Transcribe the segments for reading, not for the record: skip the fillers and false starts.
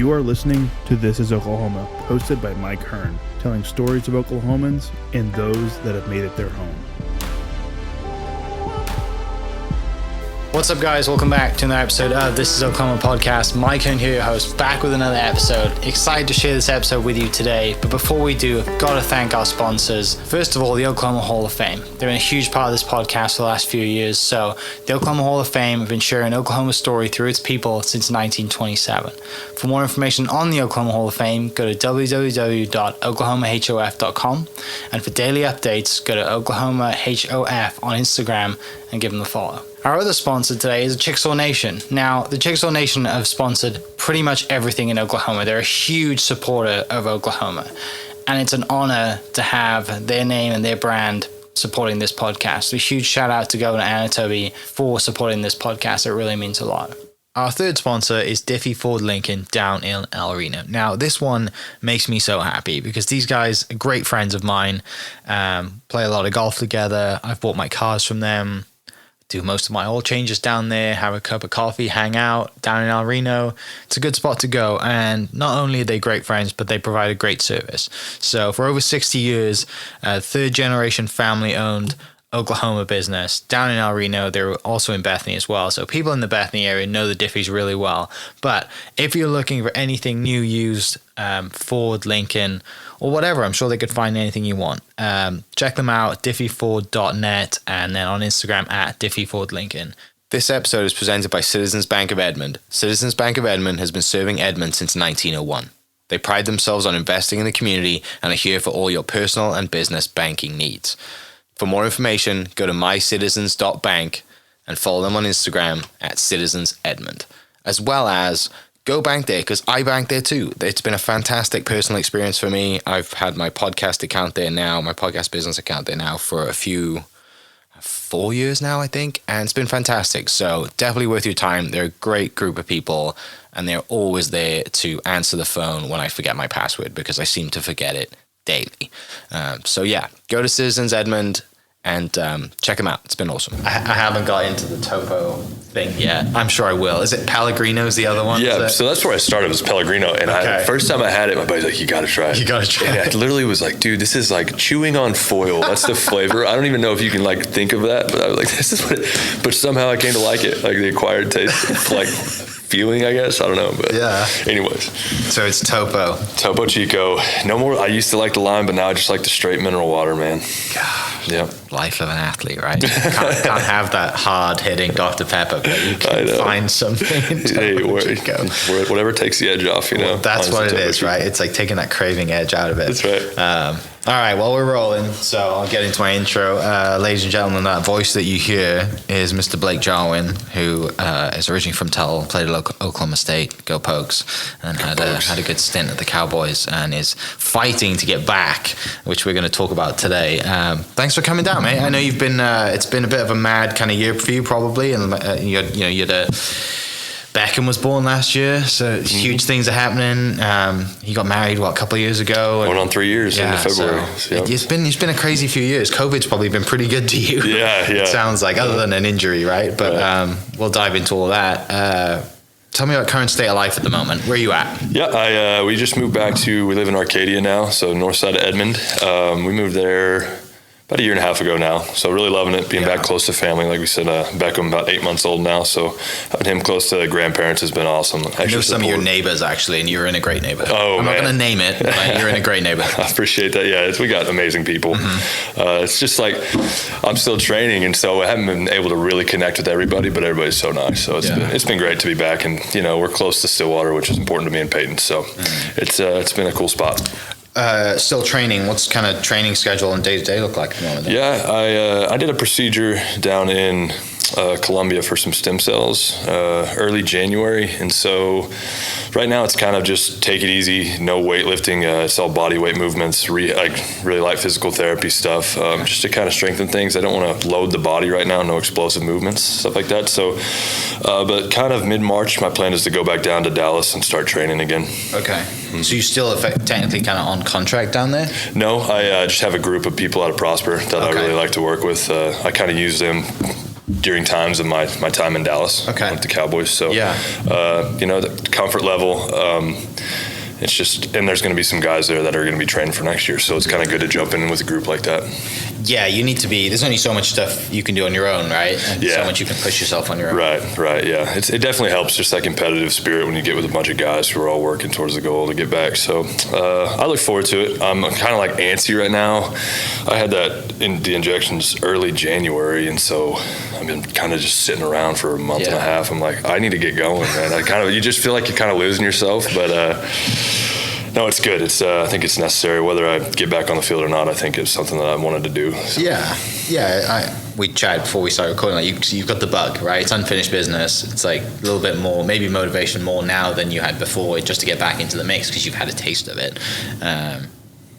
You are listening to This is Oklahoma, hosted by Mike Hearn, telling stories of Oklahomans and those that have made it their home. What's up, guys? Welcome back to another episode of This is Oklahoma podcast. Mike Hearn here, your host, back with another episode. Excited to share this episode with you today, but before we do, I've got to thank our sponsors. First of all, the Oklahoma Hall of Fame. They've been a huge part of this podcast for the last few years. So the Oklahoma Hall of Fame have been sharing Oklahoma's story through its people since 1927. For more information on the Oklahoma Hall of Fame, go to www.oklahomahof.com. And for daily updates, go to oklahomahof on Instagram and give them a follow. Our other sponsor today is the Chickasaw Nation. Now, the Chickasaw Nation have sponsored pretty much everything in Oklahoma. They're a huge supporter of Oklahoma, and it's an honor to have their name and their brand supporting this podcast. A huge shout out to Governor Anatobi for supporting this podcast. It really means a lot. Our third sponsor is Diffie Ford Lincoln down in El Reno. Now, this one makes me so happy because these guys are great friends of mine, play a lot of golf together. I've bought my cars from them, do most of my oil changes down there, have a cup of coffee, hang out down in El Reno. It's a good spot to go. And not only are they great friends, but they provide a great service. So for over 60 years, third generation family owned Oklahoma business down in El Reno. They're also in Bethany as well. So people in the Bethany area know the Diffies really well. But if you're looking for anything new, used, Ford, Lincoln, or whatever, I'm sure they could find anything you want. Check them out, diffieford.net, and then on Instagram at diffiefordlincoln. This episode is presented by Citizens Bank of Edmond. Citizens Bank of Edmond has been serving Edmond since 1901. They pride themselves on investing in the community and are here for all your personal and business banking needs. For more information, go to mycitizens.bank and follow them on Instagram at citizensedmond, as well as go bank there, because I bank there too. It's been a fantastic personal experience for me. I've had my podcast account there now, my podcast business account there now for 4 years now, I think, and it's been fantastic. So definitely worth your time. They're a great group of people, and they're always there to answer the phone when I forget my password, because I seem to forget it daily. So yeah, go to Citizens Edmond and check them out. It's been awesome. I haven't got into the topo thing yet. I'm sure I will. Is it Pellegrino's the other one? Yeah, so that's where I started, was Pellegrino. And first time I had it, my buddy's like, you got to try it. You got to try it. And I literally was like, dude, this is like chewing on foil. That's the flavor. I don't even know if you can like think of that, but I was like, this is what it, but somehow I came to like it. Like the acquired taste, like feeling, I guess. I don't know. But yeah. Anyways. So it's Topo. Topo Chico. No more. I used to like the lime, but now I just like the straight mineral water, man. Gosh. Yeah. Life of an athlete, right? You can't have that hard-hitting Dr. Pepper, but you can find something in Topo Chico. Whatever takes the edge off, you know. Well, that's what it is, right? It's like taking that craving edge out of it. That's right. All right, well, we're rolling, so I'll get into my intro. Ladies and gentlemen, that voice that you hear is Mr. Blake Jarwin, who is originally from Tuttle, played at Oklahoma State, go Pokes, and had a good stint at the Cowboys, and is fighting to get back, which we're going to talk about today. Thanks for coming down, mate. I know you've been. It's been a bit of a mad kind of year for you, probably, and you had a. Beckham was born last year, so huge things are happening. He got married, a couple of years ago? Going on 3 years in February. So it's been a crazy few years. COVID's probably been pretty good to you. Yeah. It sounds like, other than an injury, right? But we'll dive into all that. Tell me about current state of life at the moment. Where are you at? Yeah, we just moved back we live in Arcadia now, so north side of Edmond. We moved there about a year and a half ago now, so really loving it, being back close to family. Like we said, Beckham about 8 months old now, so having him close to grandparents has been awesome. I know some of your neighbors, actually, and you're in a great neighborhood. I'm not going to name it, but you're in a great neighborhood. I appreciate that. Yeah, we got amazing people. Mm-hmm. It's just like I'm still training, and so I haven't been able to really connect with everybody, but everybody's so nice. So it's been great to be back, and we're close to Stillwater, which is important to me and Peighton. So it's been a cool spot. Still training. What's kind of training schedule and day-to-day look like at the moment? Yeah, I did a procedure down in Colombia for some stem cells early January, and so right now it's kind of just take it easy, no weightlifting, it's all body weight movements, really light physical therapy stuff, just to kind of strengthen things. I don't want to load the body right now, no explosive movements, stuff like that. So but kind of mid-March, my plan is to go back down to Dallas and start training again. Okay. So you still technically kind of on contract down there? No, I just have a group of people out of Prosper that I really like to work with. I kind of use them during times of my time in Dallas with the Cowboys. So, the comfort level, it's just, and there's going to be some guys there that are going to be training for next year. So it's kind of good to jump in with a group like that. Yeah, you need to be, there's only so much stuff you can do on your own, right? And so much you can push yourself on your own. Right, yeah. It definitely helps, just that competitive spirit when you get with a bunch of guys who are all working towards the goal to get back. So I look forward to it. I'm kind of like antsy right now. I had the injections early January, and so I've been kind of just sitting around for a month and a half. I'm like, I need to get going, man. You just feel like you're kind of losing yourself, but no, it's good. I think it's necessary. Whether I get back on the field or not, I think it's something that I wanted to do. So. We chatted before we started recording. Like you've got the bug, right? It's unfinished business. It's like a little bit more, maybe motivation more now than you had before, just to get back into the mix because you've had a taste of it.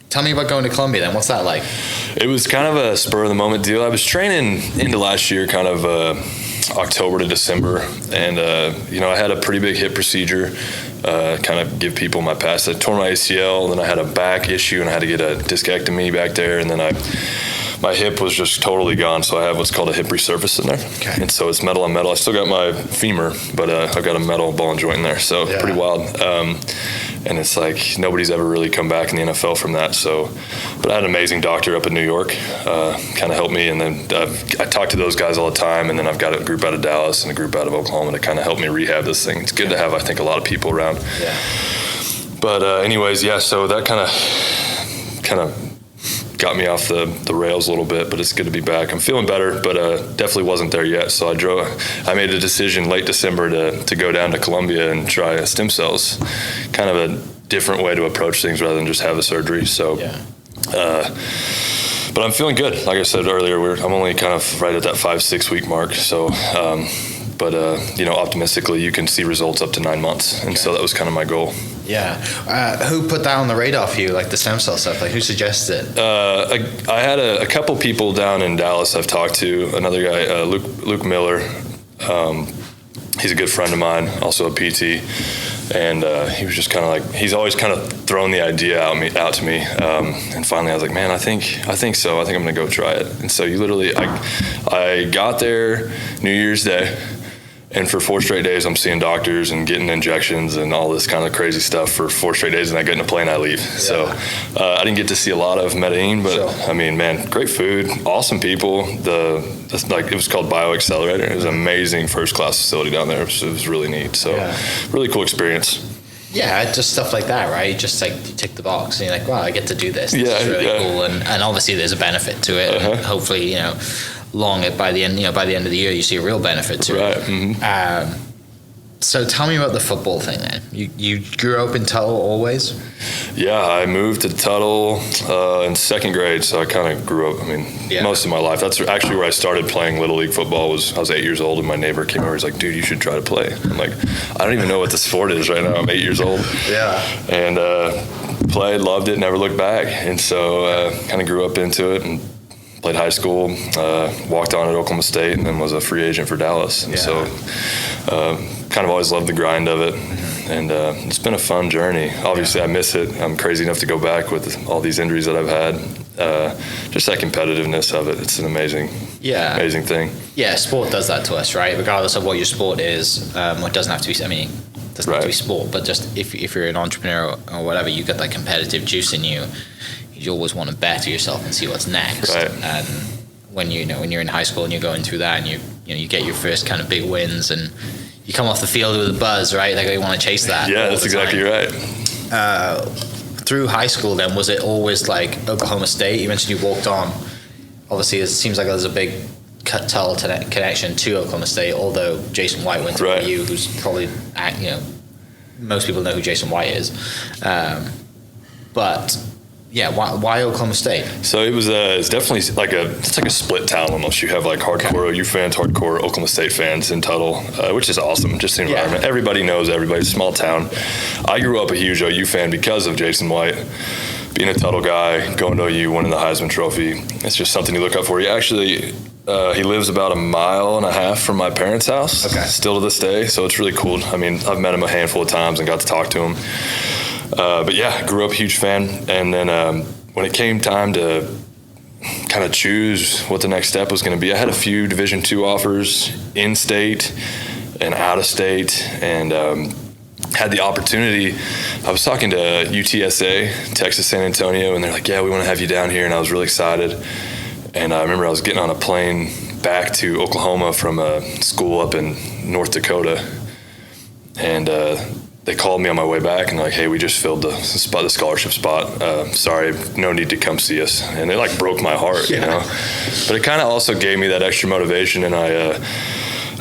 Tell me about going to Columbia then. What's that like? It was kind of a spur of the moment deal. I was training into last year, kind of October to December, and I had a pretty big hip procedure. Kind of give people my past. I tore my ACL, then I had a back issue, and I had to get a discectomy back there, and then my hip was just totally gone, so I have what's called a hip resurface in there. Okay. And so it's metal on metal. I still got my femur, but I've got a metal ball and joint in there, so pretty wild. And it's like nobody's ever really come back in the NFL from that. So, but I had an amazing doctor up in New York, kind of helped me, and then I talk to those guys all the time, and then I've got a group out of Dallas and a group out of Oklahoma to kind of help me rehab this thing. It's good to have, I think, a lot of people around. Yeah. But anyways, so that kind of got me off the rails a little bit, but it's good to be back. I'm feeling better, but definitely wasn't there yet. So I made a decision late December to go down to Columbia and try stem cells, kind of a different way to approach things rather than just have the surgery. So, but I'm feeling good. Like I said earlier, I'm only kind of right at that 5-6 week mark. So, but optimistically, you can see results up to 9 months, and so that was kind of my goal. Yeah. Who put that on the radar for you, like the stem cell stuff? Like, who suggested it? I had a couple people down in Dallas I've talked to. Another guy, Luke Miller. He's a good friend of mine, also a PT. And he was just kind of like, he's always kind of thrown the idea out to me. And finally I was like, man, I think so. I think I'm going to go try it. And so I got there New Year's Day. And for 4 straight days, I'm seeing doctors and getting injections and all this kind of crazy stuff for 4 straight days, and I get in a plane, I leave. Yeah. So I didn't get to see a lot of Medellin, but I mean, man, great food, awesome people. It was called Bio Accelerator. It was an amazing first-class facility down there. It was really neat. So really cool experience. Yeah, just stuff like that, right? Just like you tick the box and you're like, wow, I get to do this. This is really cool, and obviously there's a benefit to it. And hopefully, by the end of the year, you see a real benefit to it. Mm-hmm. So tell me about the football thing then. You grew up in Tuttle always? Yeah, I moved to Tuttle in 2nd grade, so I kind of grew up, most of my life. That's actually where I started playing Little League football. I was 8 years old, and my neighbor came over. He's like, dude, you should try to play. I'm like, I don't even know what the sport is right now. I'm 8 years old. Yeah. And played, loved it, never looked back. And so kind of grew up into it and played high school, walked on at Oklahoma State, and then was a free agent for Dallas. And so kind of always loved the grind of it. And it's been a fun journey. Obviously, I miss it. I'm crazy enough to go back with all these injuries that I've had. Just that competitiveness of it. It's an amazing thing. Yeah, sport does that to us, right? Regardless of what your sport is, it doesn't have to be, doesn't have to be sport, but just if you're an entrepreneur or whatever, you got that competitive juice in you. You always want to better yourself and see what's next. Right. And when you're in high school and you're going through that, and you get your first kind of big wins, and you come off the field with a buzz, right? Like you want to chase that. Yeah, that's exactly right. Through high school, then, was it always like Oklahoma State? You mentioned you walked on. Obviously, it seems like there's a big Tuttle connection to Oklahoma State. Although Jason White went to you, who's probably most people know who Jason White is, but. Yeah, why Oklahoma State? So it's definitely like a split town almost. You have like hardcore OU fans, hardcore Oklahoma State fans in Tuttle, which is awesome. Just the environment. Everybody knows everybody. Small town. I grew up a huge OU fan because of Jason White. Being a Tuttle guy, going to OU, winning the Heisman Trophy. It's just something you look up for. He actually, he lives about 1.5 miles from my parents' house, still to this day. So it's really cool. I mean, I've met him a handful of times and got to talk to him. But yeah, grew up a huge fan. And then when it came time to kind of choose what the next step was going to be. I had a few Division II offers in state and out of state, and had the opportunity. I was talking to UTSA, Texas San Antonio, and they're like, yeah, we want to have you down here. And I was really excited. And I remember I was getting on a plane back to Oklahoma from a school up in North Dakota. And they called me on my way back and like, hey, we just filled the scholarship spot. Sorry, no need to come see us. And it like broke my heart, you know. But it kind of also gave me that extra motivation. And I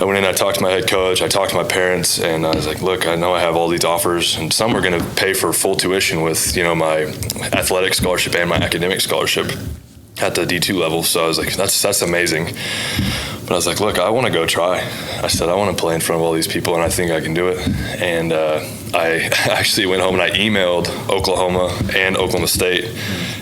went in, I talked to my head coach, I talked to my parents, and I was like, look, I know I have all these offers, and some are going to pay for full tuition with, you know, my athletic scholarship and my academic scholarship at the D2 level. So I was like, that's amazing. But I was like, look, I want to go try. I said, I want to play in front of all these people, and I think I can do it. And I actually went home and I emailed Oklahoma and Oklahoma State.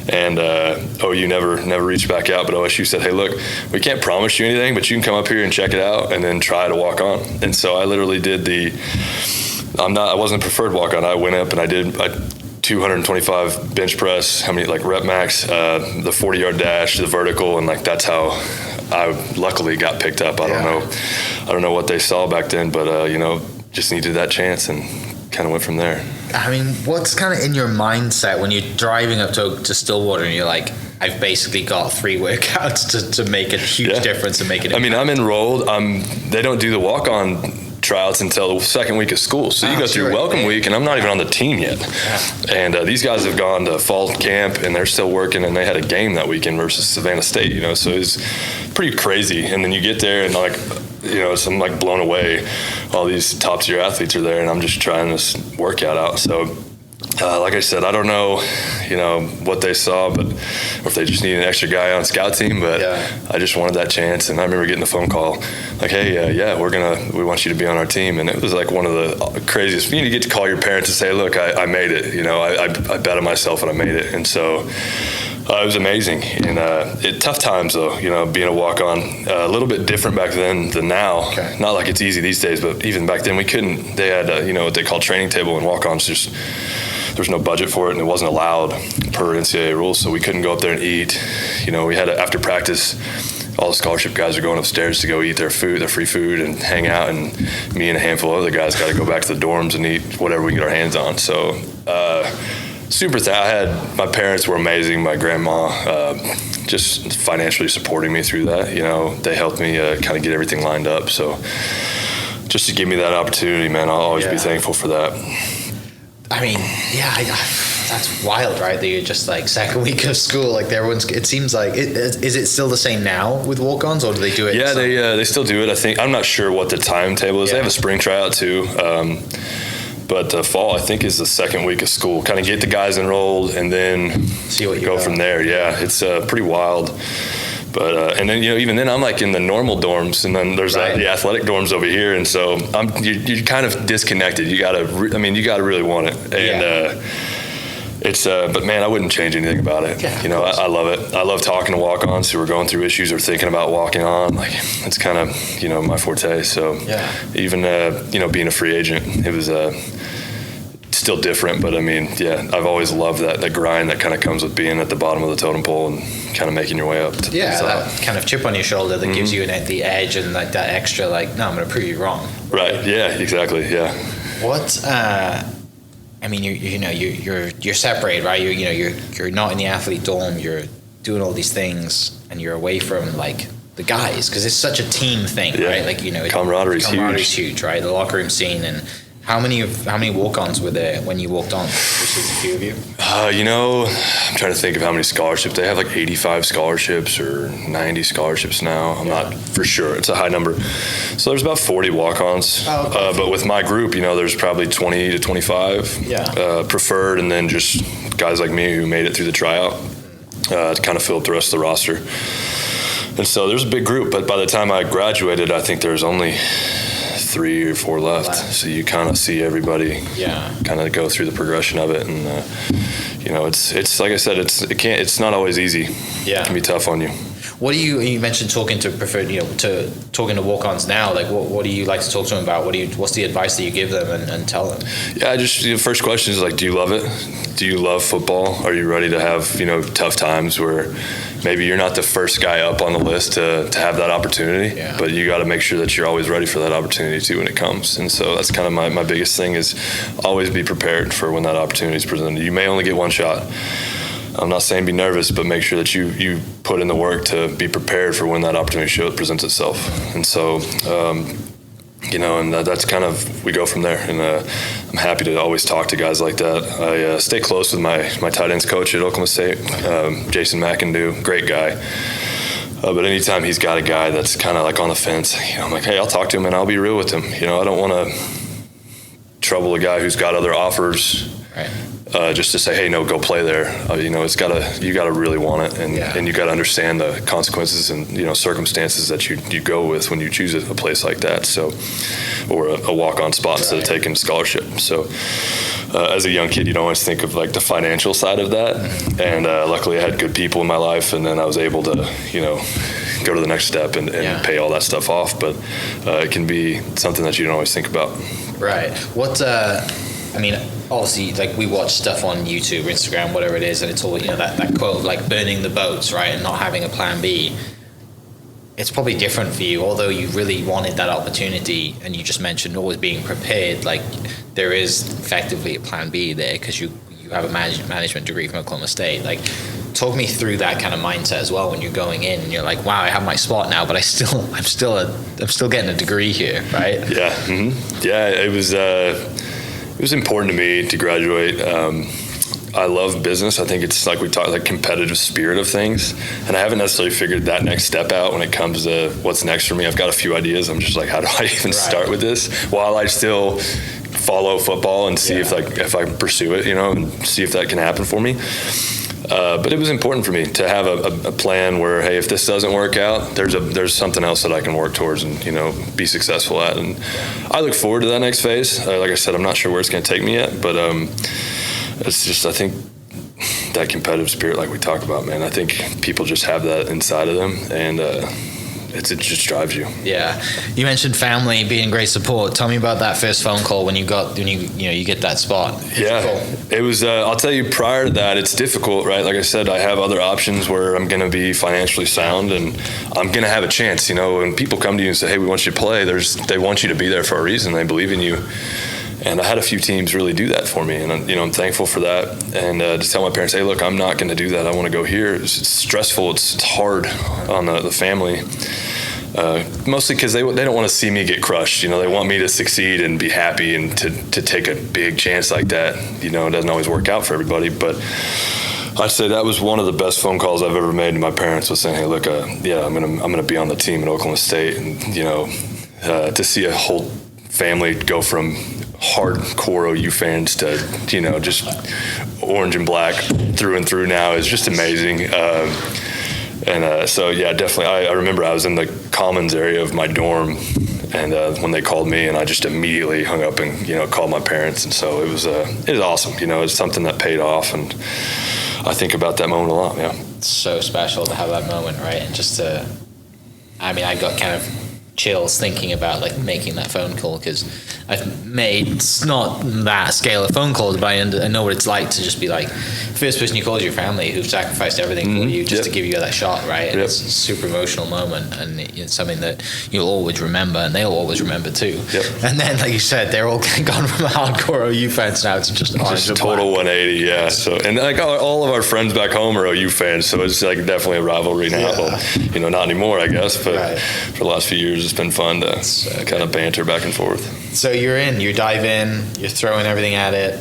And OU never reached back out, but OSU said, hey, look, we can't promise you anything, but you can come up here and check it out and then try to walk on. And so I literally did I wasn't a preferred walk on. I went up and I did 225 bench press, how many, like rep max, the 40-yard dash, the vertical, and like that's how I luckily got picked up. I don't know what they saw back then, but you know, just needed that chance and kind of went from there. I mean, what's kind of in your mindset when you're driving up to Stillwater and you're like, I've basically got 3 workouts to make a huge difference and make it. I mean, I'm enrolled. They don't do the walk-on tryouts until the second week of school. So you go through welcome week, and I'm not even on the team yet. And these guys have gone to fall camp, and they're still working, and they had a game that weekend versus Savannah State, you know, so it's pretty crazy. And then you get there, and like, you know, I'm like blown away. All these top-tier athletes are there, and I'm just trying this workout out. So like I said, I don't know, you know, what they saw, but or if they just need an extra guy on scout team. But I just wanted that chance, and I remember getting the phone call, like, "Hey, we want you to be on our team." And it was like one of the craziest. You get to call your parents and say, "Look, I made it." You know, I bet on myself and I made it, and so. It was amazing, and tough times though. You know, being a walk-on, a little bit different back then than now. Okay. Not like it's easy these days, but even back then we couldn't. They had you know, what they call training table and walk-ons. Just there's no budget for it, and it wasn't allowed per NCAA rules, so we couldn't go up there and eat. You know, we had after practice, all the scholarship guys are going upstairs to go eat their free food, and hang out, and me and a handful of other guys got to go back to the dorms and eat whatever we get our hands on. So. My parents were amazing. My grandma, just financially supporting me through that. You know, they helped me kind of get everything lined up. So just to give me that opportunity, man, I'll always be thankful for that. I mean, that's wild, right? That you're just like second week of school, like it seems like, is it still the same now with walk-ons, or do they do it? Yeah, they still do it. I think, I'm not sure what the timetable is. They have a spring tryout too. But the fall, I think, is the second week of school. Kind of get the guys enrolled and then see what you go from there. Yeah, it's pretty wild. But and then, you know, even then I'm like in the normal dorms, and then there's the athletic dorms over here, and so you're kind of disconnected. You gotta really want it, and it's but man, I wouldn't change anything about it. Yeah, you know, I love it. I love talking to walk-ons who are going through issues or thinking about walking on. Like, it's kind of, you know, my forte. So even you know, being a free agent, it was still different, but I mean, I've always loved that grind that kind of comes with being at the bottom of the totem pole and kind of making your way up to that kind of chip on your shoulder that gives you the edge, and like that extra, like, no, I'm going to prove you wrong. Right. Yeah, exactly. Yeah. What I mean, you're separated, right? You're not in the athlete dorm. You're doing all these things, and you're away from like the guys, because it's such a team thing, right? Like, you know, camaradere's huge, right? The locker room scene. And how many walk-ons were there when you walked on? Just a few of you. You know, I'm trying to think of how many scholarships. They have like 85 scholarships or 90 scholarships now. I'm not for sure. It's a high number. So there's about 40 walk-ons. Oh, okay. But with my group, you know, there's probably 20 to 25 preferred, and then just guys like me who made it through the tryout to kind of fill up the rest of the roster. And so there's a big group, but by the time I graduated, I think there's only 3 or 4 left. So you kind of see everybody kind of go through the progression of it, and you know, it's like I said, it's not always easy. It can be tough on you. What do you mentioned talking to walk-ons now? Like, what do you like to talk to them about? What's the advice that you give them and tell them? Yeah, the first question is like, do you love it? Do you love football? Are you ready to have, tough times where maybe you're not the first guy up on the list to have that opportunity, but you got to make sure that you're always ready for that opportunity too when it comes. And so that's kind of my biggest thing is always be prepared for when that opportunity is presented. You may only get one shot. I'm not saying be nervous, but make sure that you put in the work to be prepared for when that opportunity presents itself. And so, and that's kind of, we go from there. And I'm happy to always talk to guys like that. I stay close with my tight ends coach at Oklahoma State, Jason McIndoe, great guy. But anytime he's got a guy that's kind of like on the fence, I'm like, hey, I'll talk to him and I'll be real with him. I don't want to trouble a guy who's got other offers. Right. Just to say, hey, no, go play there. You gotta really want it, and you gotta understand the consequences and circumstances that you go with when you choose a place like that. So, or a walk-on spot instead of taking scholarship. So, as a young kid, you don't always think of like the financial side of that. And luckily, I had good people in my life, and then I was able to, go to the next step and pay all that stuff off. But it can be something that you don't always think about. Right. Obviously, like we watch stuff on YouTube, Instagram, whatever it is, and it's all, that quote of like burning the boats, right, and not having a plan B. It's probably different for you, although you really wanted that opportunity, and you just mentioned always being prepared. Like there is effectively a plan B there because you have a management degree from Oklahoma State. Like, talk me through that kind of mindset as well when you're going in and you're like, wow, I have my spot now, but I'm still getting a degree here, right? Yeah, yeah. It was important to me to graduate. I love business. I think it's like we talked, like competitive spirit of things. And I haven't necessarily figured that next step out when it comes to what's next for me. I've got a few ideas. I'm just like, how do I even start with this while I still follow football and see if I can pursue it, and see if that can happen for me. But it was important for me to have a plan where, hey, if this doesn't work out, there's something else that I can work towards and, be successful at. And I look forward to that next phase. Like I said, I'm not sure where it's going to take me yet, but it's just, I think that competitive spirit, like we talk about, man, I think people just have that inside of them, and it just drives you. Yeah. You mentioned family being great support. Tell me about that first phone call when you get that spot. It was, I'll tell you, prior to that, it's difficult, right? Like I said, I have other options where I'm going to be financially sound and I'm going to have a chance, when people come to you and say, hey, we want you to play, they want you to be there for a reason. They believe in you. And I had a few teams really do that for me, and I'm thankful for that. And to tell my parents, hey, look, I'm not going to do that. I want to go here. It's stressful. It's hard on the family, mostly because they don't want to see me get crushed. They want me to succeed and be happy, and to take a big chance like that. It doesn't always work out for everybody, but I'd say that was one of the best phone calls I've ever made to my parents, was saying, hey, look, I'm gonna be on the team at Oklahoma State, and to see a whole family go from hardcore OU fans to just orange and black through and through now is just amazing. So yeah, definitely. I remember I was in the commons area of my dorm, and when they called me, and I just immediately hung up and called my parents, and so it was awesome. It's something that paid off, and I think about that moment a lot. Yeah, it's so special to have that moment, right? And just I got kind of chills thinking about like making that phone call, because I've made, it's not that scale of phone calls, but I know what it's like to just be like, first person you call is your family, who've sacrificed everything for you just to give you that shot, right? And it's a super emotional moment, and it's something that you'll always remember, and they'll always remember too. And then, like you said, they're all gone from hardcore OU fans now to just total 180. Yeah. So, and like all of our friends back home are OU fans, so it's like definitely a rivalry now. Well, not anymore, I guess, but for the last few years, it's been fun to kind of banter back and forth. So you dive in, you're throwing everything at it.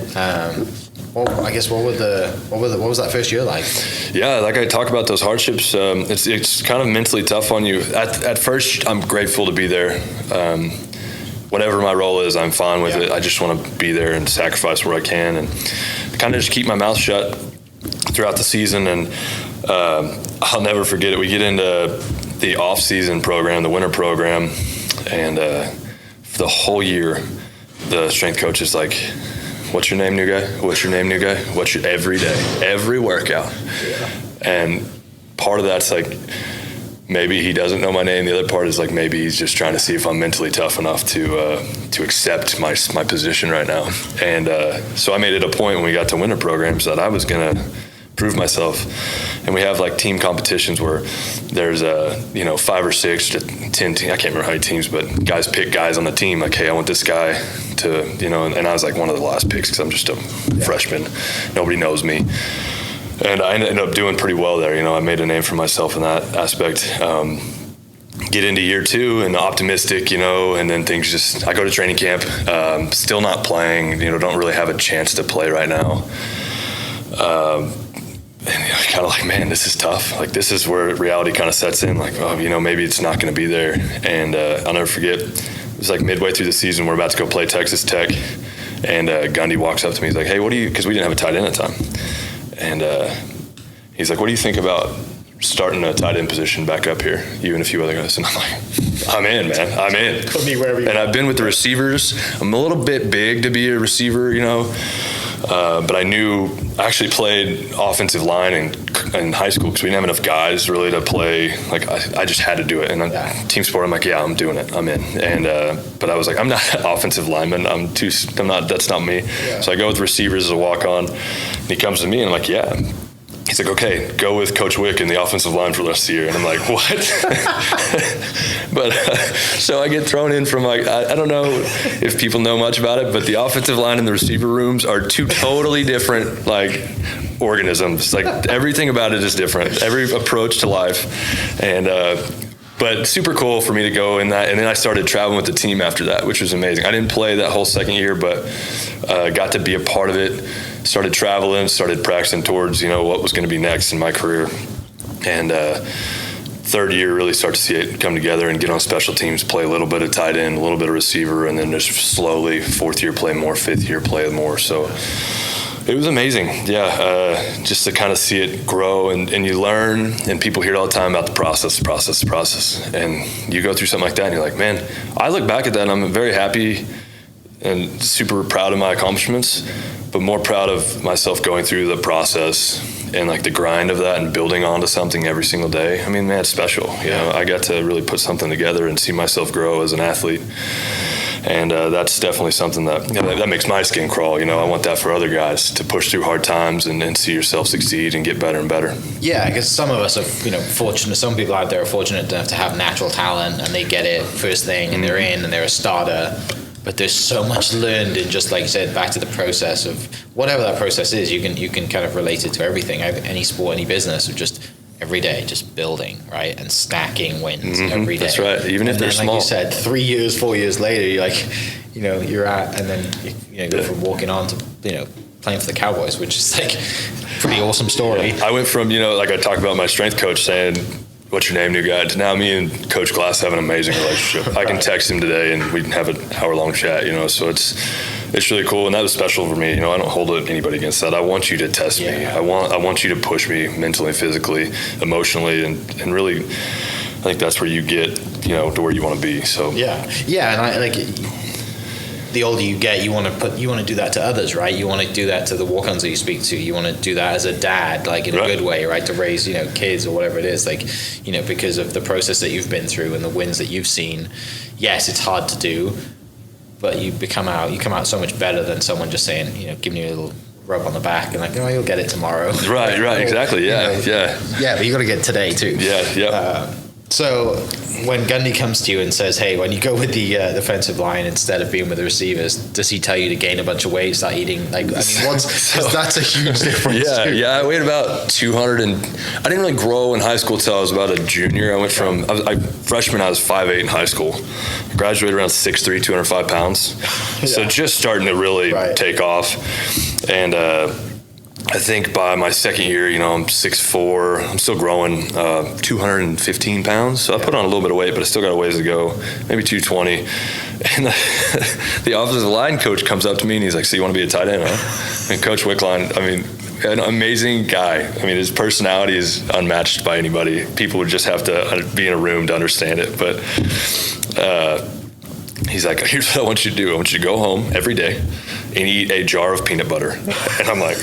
What was that first year like? Yeah, like I talk about those hardships. It's kind of mentally tough on you. At first, I'm grateful to be there. Whatever my role is, I'm fine with it. I just want to be there and sacrifice where I can, and kind of just keep my mouth shut throughout the season. And I'll never forget it. We get into the off-season program, the winter program, and for the whole year, the strength coach is like, what's your name, new guy? What's your name, new guy? What's your every day, every workout? And part of that's like, maybe he doesn't know my name. The other part is like maybe he's just trying to see if I'm mentally tough enough to accept my position right now. And so I made it a point when we got to winter programs that I was gonna prove myself. And we have like team competitions where there's 5 or 6 to 10 teams. I can't remember how many teams, but guys pick guys on the team. Like, hey, I want this guy to, and I was like one of the last picks because I'm just a freshman. Nobody knows me. And I ended up doing pretty well there. I made a name for myself in that aspect. Get into year 2 and optimistic, and then things I go to training camp, still not playing, don't really have a chance to play right now. And kind of like, man, this is tough. Like, this is where reality kind of sets in. Like, oh, maybe it's not going to be there. And I'll never forget, it was like midway through the season, we're about to go play Texas Tech. And Gundy walks up to me. He's like, hey, because we didn't have a tight end at the time. And he's like, what do you think about starting a tight end position back up here, you and a few other guys? And I'm like, I'm in, man. I'm in. Put me wherever you And want. I've been with the receivers. I'm a little bit big to be a receiver, but I actually played offensive line in high school because we didn't have enough guys really to play. Like, I just had to do it. And team sport, I'm like, yeah, I'm doing it. I'm in. And but I was like, I'm not an offensive lineman. That's not me. Yeah. So I go with receivers as a walk-on. And he comes to me and I'm like, yeah. He's like, okay, go with Coach Wick in the offensive line for the rest of the year. And I'm like, what? But so I get thrown in from like, I don't know if people know much about it, but the offensive line and the receiver rooms are 2 totally different like organisms. Like, everything about it is different. Every approach to life. And but super cool for me to go in that. And then I started traveling with the team after that, which was amazing. I didn't play that whole second year, but got to be a part of it. Started traveling, started practicing towards, what was going to be next in my career. And third year, really start to see it come together and get on special teams, play a little bit of tight end, a little bit of receiver, and then just slowly, 4th year play more, 5th year play more. So it was amazing. Yeah, just to kind of see it grow and you learn, and people hear all the time about the process. And you go through something like that and you're like, man, I look back at that and I'm very happy and super proud of my accomplishments, but more proud of myself going through the process and like the grind of that and building onto something every single day. I mean, man, it's special. I got to really put something together and see myself grow as an athlete. And that's definitely something that makes my skin crawl. I want that for other guys, to push through hard times and see yourself succeed and get better and better. Yeah, because some of us are, fortunate. Some people out there are fortunate enough to have natural talent and they get it first thing and they're in and they're a starter. But there's so much learned in, just like you said, back to the process of whatever that process is. You can kind of relate it to everything, any sport, any business, of just every day, just building, right, and stacking wins every day. That's right. Even if they're small. Like you said, 3 years, 4 years later, you're like, you're at, and then you go from walking on to playing for the Cowboys, which is like a pretty awesome story. I went from like I talked about my strength coach saying, what's your name, new guy? To now me and Coach Glass have an amazing relationship. I can text him today and we can have an hour-long chat, so it's really cool. And that was special for me. I don't hold anybody against that. I want you to test me. I want you to push me mentally, physically, emotionally, and really, I think that's where you get, to where you want to be. So yeah, and I like. The older you get, you want to do that to others, right? You want to do that to the walk-ons that you speak to. You want to do that as a dad, like in a good way, right? To raise, kids or whatever it is, like, because of the process that you've been through and the wins that you've seen. Yes, it's hard to do, but you come out so much better than someone just saying, giving you a little rub on the back and like, you'll get it tomorrow. Right, exactly, yeah. Yeah, but you got to get it today too. Yeah. So when Gundy comes to you and says, hey, when you go with the defensive line instead of being with the receivers, does he tell you to gain a bunch of weight, start eating? Like, that's a huge difference. Yeah, I weighed about 200 and I didn't really grow in high school till I was about a junior. I went from, freshman, I was 5'8" in high school. I graduated around 6'3", 205 pounds. So just starting to really take off. And I think by my second year, I'm 6'4". I'm still growing 215 pounds. So I put on a little bit of weight, but I still got a ways to go, maybe 220. And the offensive line coach comes up to me and he's like, so you want to be a tight end, huh? And Coach Wickline, an amazing guy. His personality is unmatched by anybody. People would just have to be in a room to understand it. But he's like, here's what I want you to do. I want you to go home every day and eat a jar of peanut butter. And I'm like...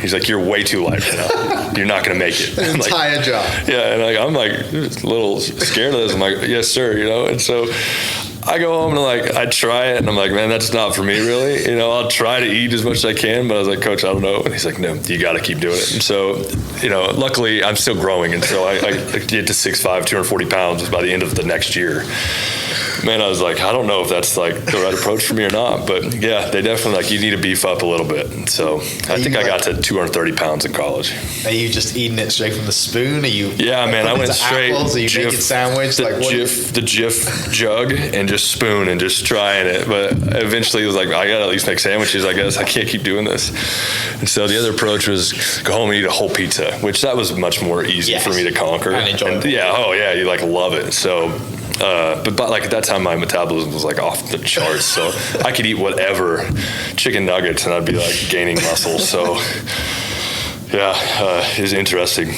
He's like, you're way too light right now. You're not going to make it. An entire job. Yeah, and I'm like a little scared of this. I'm like, yes, sir, and so I go home and I try it, and I'm like, man, that's not for me, really. I'll try to eat as much as I can, but I was like, Coach, I don't know. And he's like, no, you got to keep doing it. And so, luckily I'm still growing, and so I get to 6'5", 240 pounds by the end of the next year. Man, I was like, I don't know if that's like the right approach for me or not, but yeah, they definitely you need to beef up a little bit. And so I think I got to 230 pounds in college. Are you just eating it straight from the spoon? Are you? Yeah, man, I went straight. Apples? Are you making sandwich? The Jif jug and just spoon and just trying it. But eventually it was like, I got to at least make sandwiches, I guess. I can't keep doing this. And so the other approach was go home and eat a whole pizza, which that was much more easy for me to conquer. And enjoyable. You love it. So, but at that time my metabolism was off the charts, so I could eat whatever, chicken nuggets, and I'd be gaining muscle. So it was interesting.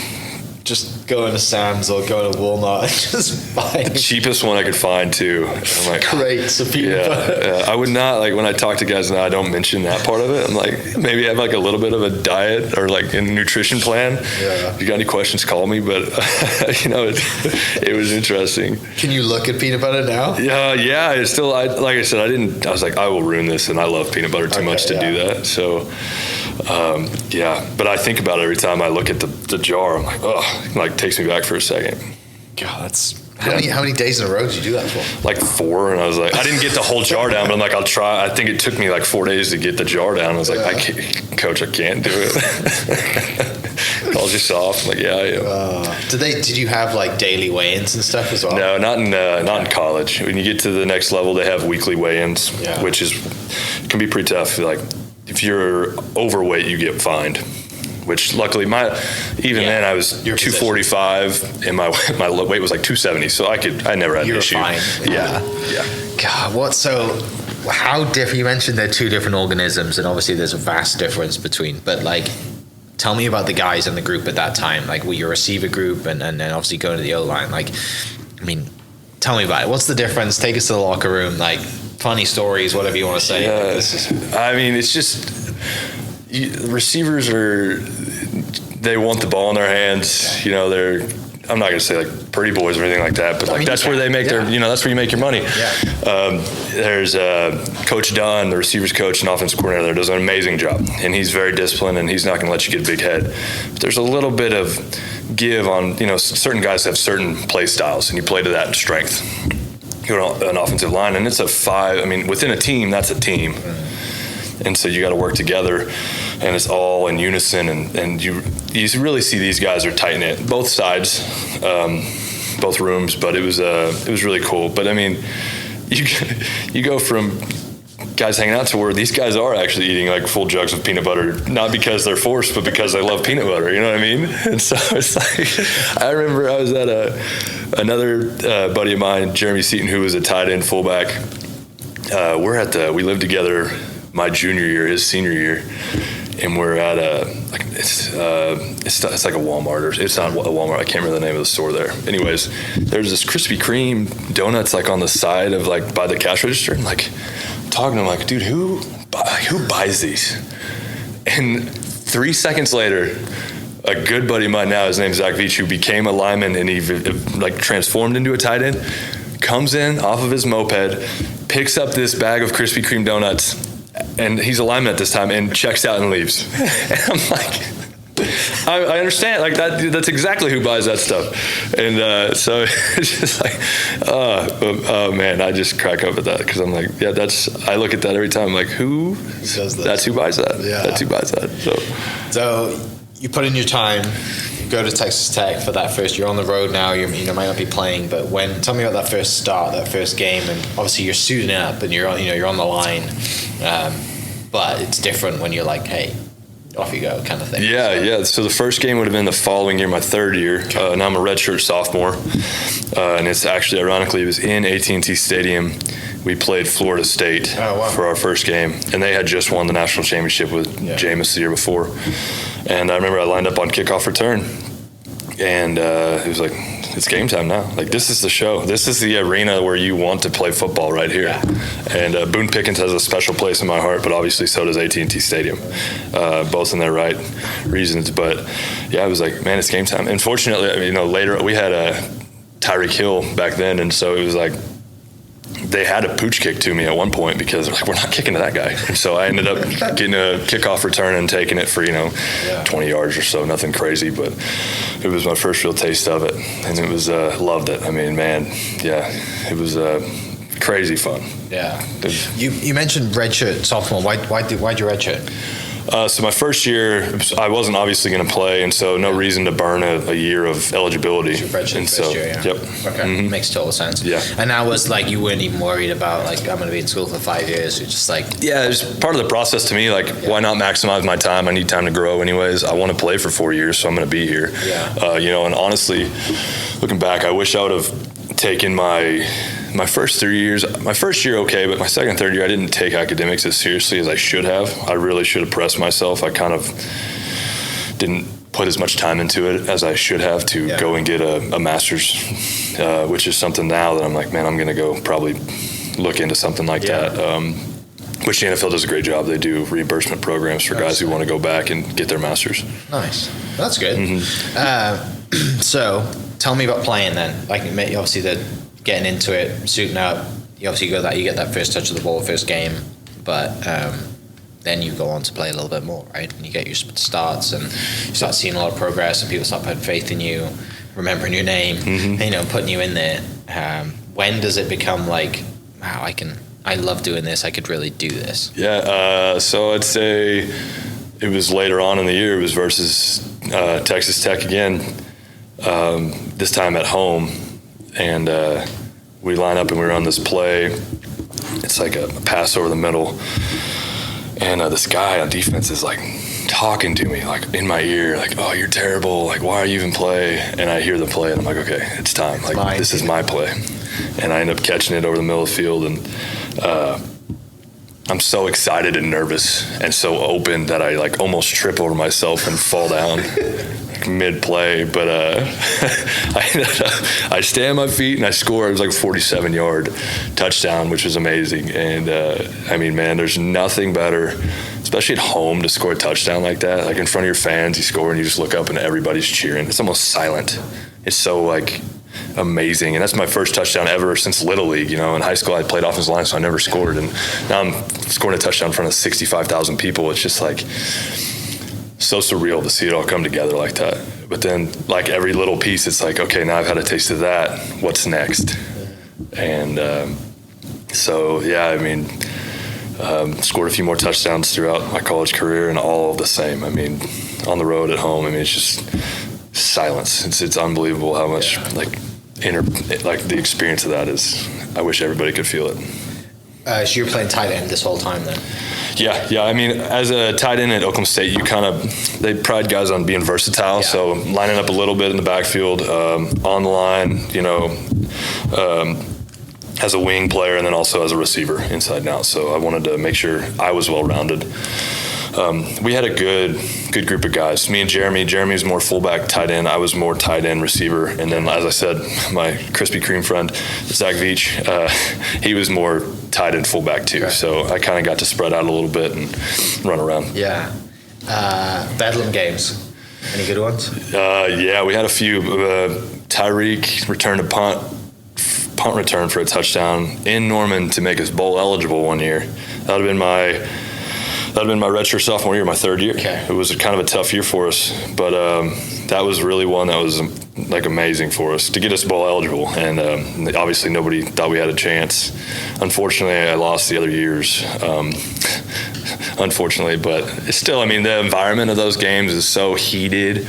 Just going to Sam's or going to Walmart and just buying the cheapest one I could find too. I'm like, crates of peanut butter. Yeah. I would not when I talk to guys now, I don't mention that part of it. I'm like, maybe have a little bit of a diet or a nutrition plan. Yeah. If you got any questions, call me. But it was interesting. Can you look at peanut butter now? Yeah. It's still, like I said, I was like, I will ruin this, and I love peanut butter too much to do that. So. But I think about it every time I look at the jar. I'm like, oh, it takes me back for a second. God, that's how many days in a row did you do that for? 4, and I was like, I didn't get the whole jar down, but I'm like, I'll try. I think it took me 4 days to get the jar down. I was like, Coach, I can't do it. Calls you soft. I'm like, yeah, I am. Did you have daily weigh-ins and stuff as well? No, not in college. When you get to the next level, they have weekly weigh-ins, which can be pretty tough. If you're overweight, you get fined, which luckily then I was 245 and my weight was 270, so I never had an issue. Fine. Yeah. God, how different? You mentioned they're two different organisms, and obviously there's a vast difference between. But tell me about the guys in the group at that time. Were you a receiver group, and then obviously going to the O-line. Tell me about it. What's the difference? Take us to the locker room. Funny stories, whatever you want to say. It's just receivers they want the ball in their hands. I'm not going to say pretty boys or anything like that, but that's where they make their, that's where you make your money. Yeah. There's Coach Dunn, the receivers coach and offensive coordinator there, does an amazing job, and he's very disciplined, and he's not going to let you get a big head. But there's a little bit of give on, certain guys have certain play styles, and you play to that strength. An offensive line, and it's a 5. Within a team, that's a team, and so you got to work together, and it's all in unison, and you really see these guys are tight knit, both sides, both rooms. But it was really cool. But you go from guys hanging out to where these guys are actually eating full jugs of peanut butter, not because they're forced, but because they love peanut butter. You know what I mean? And so it's I remember I was at another buddy of mine, Jeremy Seaton, who was a tight end fullback. We lived together my junior year, his senior year, and we're at it's like a Walmart, or it's not a Walmart. I can't remember the name of the store there. Anyways, there's this Krispy Kreme donuts on the side of by the cash register, and talking to him dude, who buys these? And 3 seconds later, a good buddy of mine now, his name's Zach Veach, who became a lineman and he transformed into a tight end, comes in off of his moped, picks up this bag of Krispy Kreme donuts, and he's a lineman at this time, and checks out and leaves. And I'm like, I understand, that's exactly who buys that stuff. And so it's just oh man, I just crack up at that, because I'm like, yeah, I look at that every time. I'm like, who does that? That's who buys that. Yeah. That's who buys that. So you put in your time, you go to Texas Tech for that first year on the road. Now you might not be playing, but tell me about that first start, that first game, and obviously you're suiting up and you're on the line, but it's different when you're hey, off you go, kind of thing. Yeah. So the first game would have been the following year, my third year. Now I'm a redshirt sophomore, and it's actually, ironically, it was in AT&T Stadium. We played Florida State for our first game, and they had just won the national championship with Jameis the year before. And I remember I lined up on kickoff return, and it was it's game time now. Like, this is the show. This is the arena where you want to play football right here. Yeah. And Boone Pickens has a special place in my heart, but obviously so does AT&T Stadium, both in their right reasons. But yeah, I was like, man, it's game time. Unfortunately, I mean, later we had Tyreek Hill back then, and so it was like, they had a pooch kick to me at one point because they're like, we're not kicking to that guy. And so I ended up getting a kickoff return and taking it for, 20 yards or so, nothing crazy, but it was my first real taste of it. And it was, loved it. I mean, man, yeah, it was crazy fun. Yeah. You mentioned redshirt sophomore. Why'd you redshirt? So my first year, I wasn't obviously going to play, and so no reason to burn a year of eligibility. And so, year, yeah. Yep. Okay, makes total sense. Yeah. And that was like, you weren't even worried about like, I'm going to be in school for 5 years. You're just like, yeah, it was part of the process to me. Like, why not maximize my time? I need time to grow, anyways. I want to play for 4 years, so I'm going to be here. Yeah. And honestly, looking back, I wish I would have taken my first 3 years, my first year okay, but my second, third year, I didn't take academics as seriously as I should have. I really should have pressed myself. I kind of didn't put as much time into it as I should have to go and get a master's, which is something now that I'm like, man, I'm going to go probably look into something like that. Which the NFL does a great job. They do reimbursement programs for guys who want to go back and get their masters. Nice. That's good. So tell me about playing then. Like, obviously getting into it, suiting up. You obviously you get that first touch of the ball, first game, but then you go on to play a little bit more, right? And you get your starts, and you start seeing a lot of progress, and people start putting faith in you, remembering your name, putting you in there. When does it become like, wow, I love doing this. I could really do this. Yeah. So I'd say it was later on in the year. It was versus Texas Tech again. This time at home. And we line up and we were on this play. It's like a pass over the middle. And this guy on defense is like talking to me, like in my ear, like, oh, you're terrible. Like, why are you even play? And I hear the play and I'm like, okay, it's time. Like, this is my play. And I end up catching it over the middle of the field. And I'm so excited and nervous and so open that I like almost trip over myself and fall down mid-play, but I stay on my feet and I score. It was like a 47-yard touchdown, which was amazing. And I mean, man, there's nothing better, especially at home, to score a touchdown like that. Like in front of your fans, you score and you just look up and everybody's cheering. It's almost silent. It's so like amazing. And that's my first touchdown ever since Little League. In high school I played offensive line, so I never scored. And now I'm scoring a touchdown in front of 65,000 people. It's just like so surreal to see it all come together like that. But then, like every little piece, it's like, okay, now I've had a taste of that. What's next? And so, yeah, I mean, scored a few more touchdowns throughout my college career, and all the same. I mean, on the road, at home, I mean, it's just silence. It's unbelievable how much like the experience of that is. I wish everybody could feel it. So you're playing tight end this whole time then? Yeah. I mean, as a tight end at Oklahoma State, they pride guys on being versatile. Yeah. So lining up a little bit in the backfield, on the line, as a wing player, and then also as a receiver inside and out. So I wanted to make sure I was well-rounded. We had a good group of guys. Me and Jeremy. Jeremy was more fullback, tight end. I was more tight end, receiver. And then, as I said, my Krispy Kreme friend, Zach Veach, he was more tight end, fullback too. Okay. So I kind of got to spread out a little bit and run around. Yeah. Bedlam games. Any good ones? Yeah, we had a few. Tyreek returned a punt return for a touchdown in Norman to make us bowl eligible one year. That would have been my redshirt sophomore year, my third year. Okay. It was kind of a tough year for us, but that was really one that was like amazing for us to get us bowl eligible. And obviously nobody thought we had a chance. Unfortunately, I lost the other years. Unfortunately, but it's still, I mean, the environment of those games is so heated.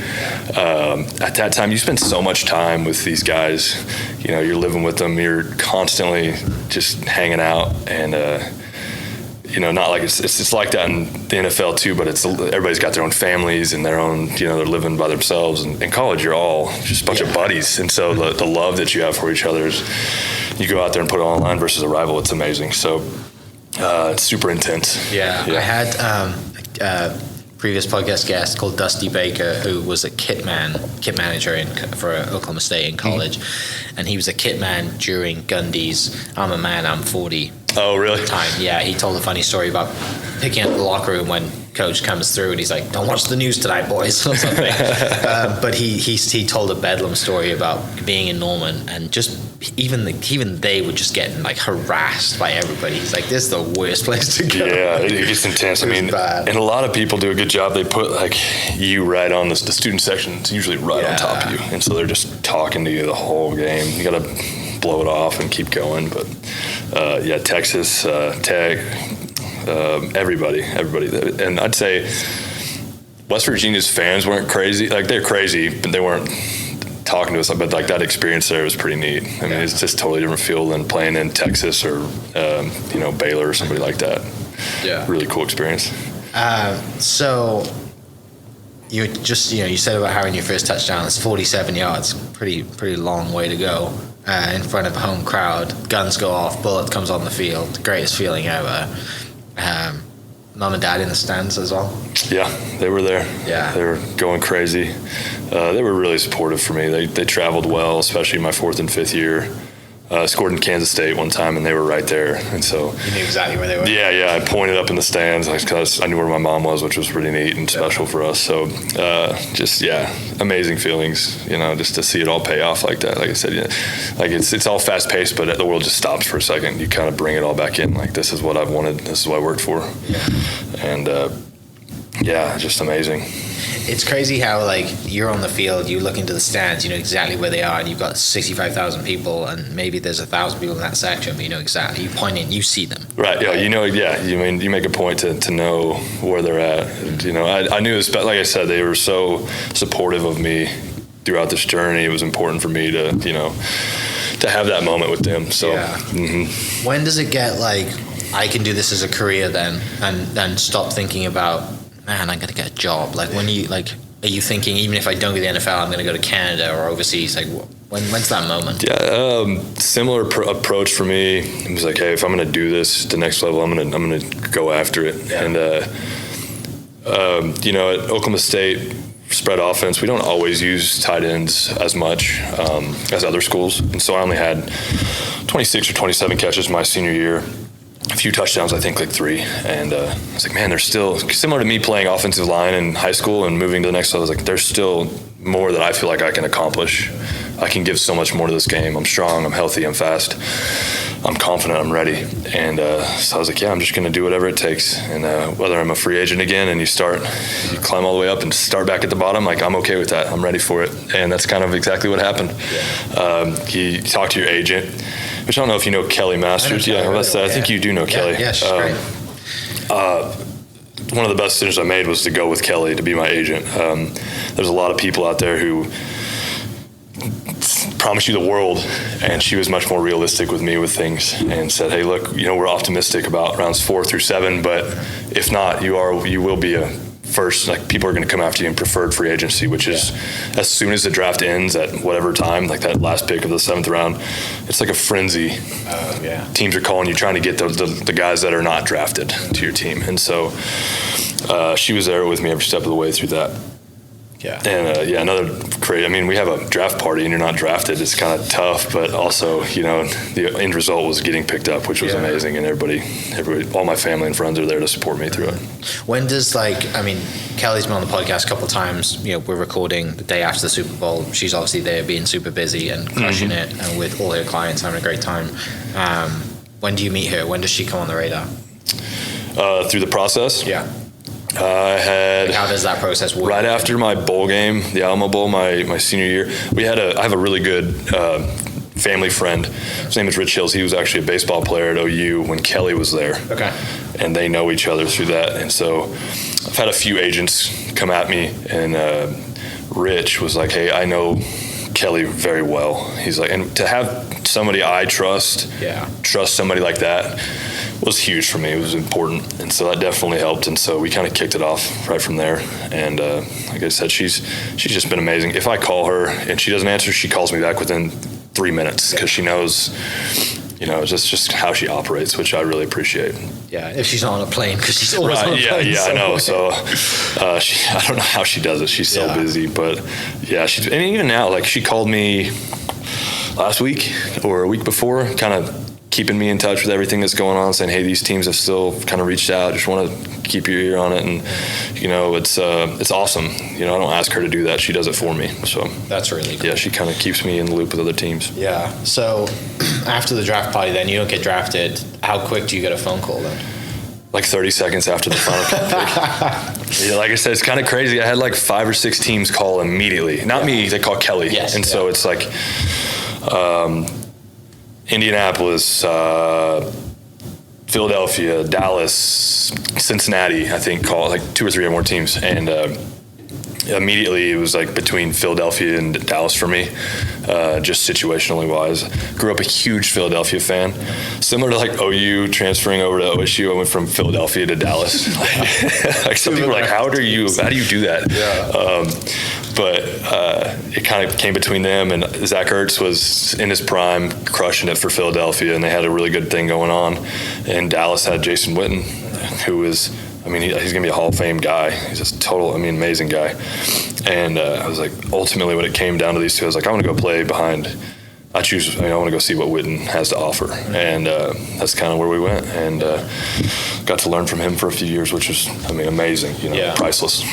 At that time, you spend so much time with these guys. You're living with them. You're constantly just hanging out, and not like it's like that in the NFL too. But everybody's got their own families and their own, they're living by themselves. And in college, you're all just a bunch of buddies, and so the love that you have for each other is, you go out there and put it online versus a rival. It's amazing. So. It's super intense. Yeah. I had previous podcast guest called Dusty Baker, who was a kit manager for Oklahoma State in college, and he was a kit man during Gundy's "I'm a man, I'm 40" Oh, really? time. Yeah, he told a funny story about picking up the locker room when coach comes through and he's like, "Don't watch the news tonight, boys," or something. But he told a bedlam story about being in Norman, and just even they were just getting like harassed by everybody. He's like, "This is the worst place to go." Yeah, it gets intense. I mean, bad. And a lot of people do a good job. They put like you right on the student section. It's usually right on top of you, and so they're just talking to you the whole game. You got to blow it off and keep going. But Texas Tech. Everybody, and I'd say West Virginia's fans weren't crazy. Like, they're crazy, but they weren't talking to us. But like, that experience there was pretty neat. I mean, it's just totally different feel than playing in Texas or Baylor or somebody like that. Yeah, really cool experience. So you just you said about having your first touchdown. It's 47 yards, pretty long way to go. In front of a home crowd, guns go off, bullet comes on the field. Greatest feeling ever. Mom and dad in the stands as well. Yeah, they were there. Yeah, they were going crazy. They were really supportive for me. They traveled well, especially my fourth and fifth year. Scored in Kansas State one time, and they were right there. And so you knew exactly where they were. Yeah. I pointed up in the stands because I knew where my mom was, which was pretty neat and special for us. So amazing feelings. Just to see it all pay off like that. Like I said, like it's all fast paced, but the world just stops for a second. You kind of bring it all back in. Like, this is what I've wanted. This is what I worked for. And just amazing. It's crazy how, like, you're on the field, you look into the stands, you know exactly where they are, and you've got 65,000 people, and maybe there's 1,000 people in that section, but you know exactly. You point in, you see them. Right. Yeah. You make a point to know where they're at. And, I knew this, but like I said, they were so supportive of me throughout this journey. It was important for me to have that moment with them. So. Yeah. Mm-hmm. When does it get like, I can do this as a career then, and stop thinking about, man, I'm gonna get a job? Like, when are you thinking, even if I don't get the NFL, I'm gonna go to Canada or overseas? Like, when's that moment? Yeah, similar approach for me. It was like, hey, if I'm gonna do this to the next level, I'm gonna go after it. Yeah. And at Oklahoma State, spread offense, we don't always use tight ends as much as other schools, and so I only had 26 or 27 catches my senior year. A few touchdowns, I think like 3. And I was like, man, there's still, similar to me playing offensive line in high school and moving to the next level, I was like, there's still more that I feel like I can accomplish. I can give so much more to this game. I'm strong, I'm healthy, I'm fast, I'm confident, I'm ready. And so I was like, yeah, I'm just going to do whatever it takes. And whether I'm a free agent again and you climb all the way up and start back at the bottom, like, I'm okay with that. I'm ready for it. And that's kind of exactly what happened. Yeah. You talk to your agent, which I don't know if you know Kelly Masters. I think you do know Kelly. Yeah, she's great. One of the best decisions I made was to go with Kelly to be my agent. There's a lot of people out there who promise you the world, and she was much more realistic with me with things and said, hey, look, we're optimistic about rounds 4 through 7, but if not, you will be a first, like, people are going to come after you in preferred free agency, which is as soon as the draft ends at whatever time, like that last pick of the 7th round, it's like a frenzy. Teams are calling you, trying to get the guys that are not drafted to your team. And so she was there with me every step of the way through that. Yeah. And another crazy, we have a draft party and you're not drafted. It's kind of tough, but also, the end result was getting picked up, which was amazing. And everybody, all my family and friends are there to support me through it. When does, Kelly's been on the podcast a couple of times. We're recording the day after the Super Bowl. She's obviously there being super busy and crushing it, and with all her clients having a great time. When do you meet her? When does she come on the radar? Through the process? Yeah. How does that process work? Right after my bowl game, the Alamo Bowl, my senior year, I have a really good family friend. His name is Rich Hills. He was actually a baseball player at OU when Kelly was there. Okay. And they know each other through that. And so I've had a few agents come at me, and Rich was like, hey, I know Kelly very well. He's like, and to have somebody I trust somebody like that was huge for me. It was important, and so that definitely helped. And so we kind of kicked it off right from there. And like I said, she's just been amazing. If I call her and she doesn't answer, she calls me back within 3 minutes, because she knows it's just how she operates, which I really appreciate. Yeah, if she's not on a plane, because she's always on a Yeah, plane. yeah, I know. So I don't know how she does it. She's so busy, but yeah, and even now, like she called me last week or a week before, kind of keeping me in touch with everything that's going on, saying, hey, these teams have still kind of reached out. Just want to keep your ear on it. And, it's awesome. I don't ask her to do that. She does it for me. So that's really cool. Yeah, she kind of keeps me in the loop with other teams. Yeah. So after the draft party, then you don't get drafted. How quick do you get a phone call then? Like 30 seconds after the final pick. Yeah, like I said, it's kind of crazy. I had like 5 or 6 teams call immediately. Not me, they call Kelly. Yes, and so it's like Indianapolis, Philadelphia, Dallas, Cincinnati, I think, called like 2 or 3 more teams. And immediately it was like between Philadelphia and Dallas for me, just situationally wise. Grew up a huge Philadelphia fan. Similar to like OU transferring over to OSU, I went from Philadelphia to Dallas. Like some people are like, how do you do that? Yeah. But it kind of came between them, and Zach Ertz was in his prime, crushing it for Philadelphia, and they had a really good thing going on. And Dallas had Jason Witten, who is, he's going to be a Hall of Fame guy. He's just amazing guy. And I was like, ultimately, when it came down to these two, I was like, I want to go play behind. I want to go see what Witten has to offer. And that's kind of where we went. And got to learn from him for a few years, which was, amazing, priceless.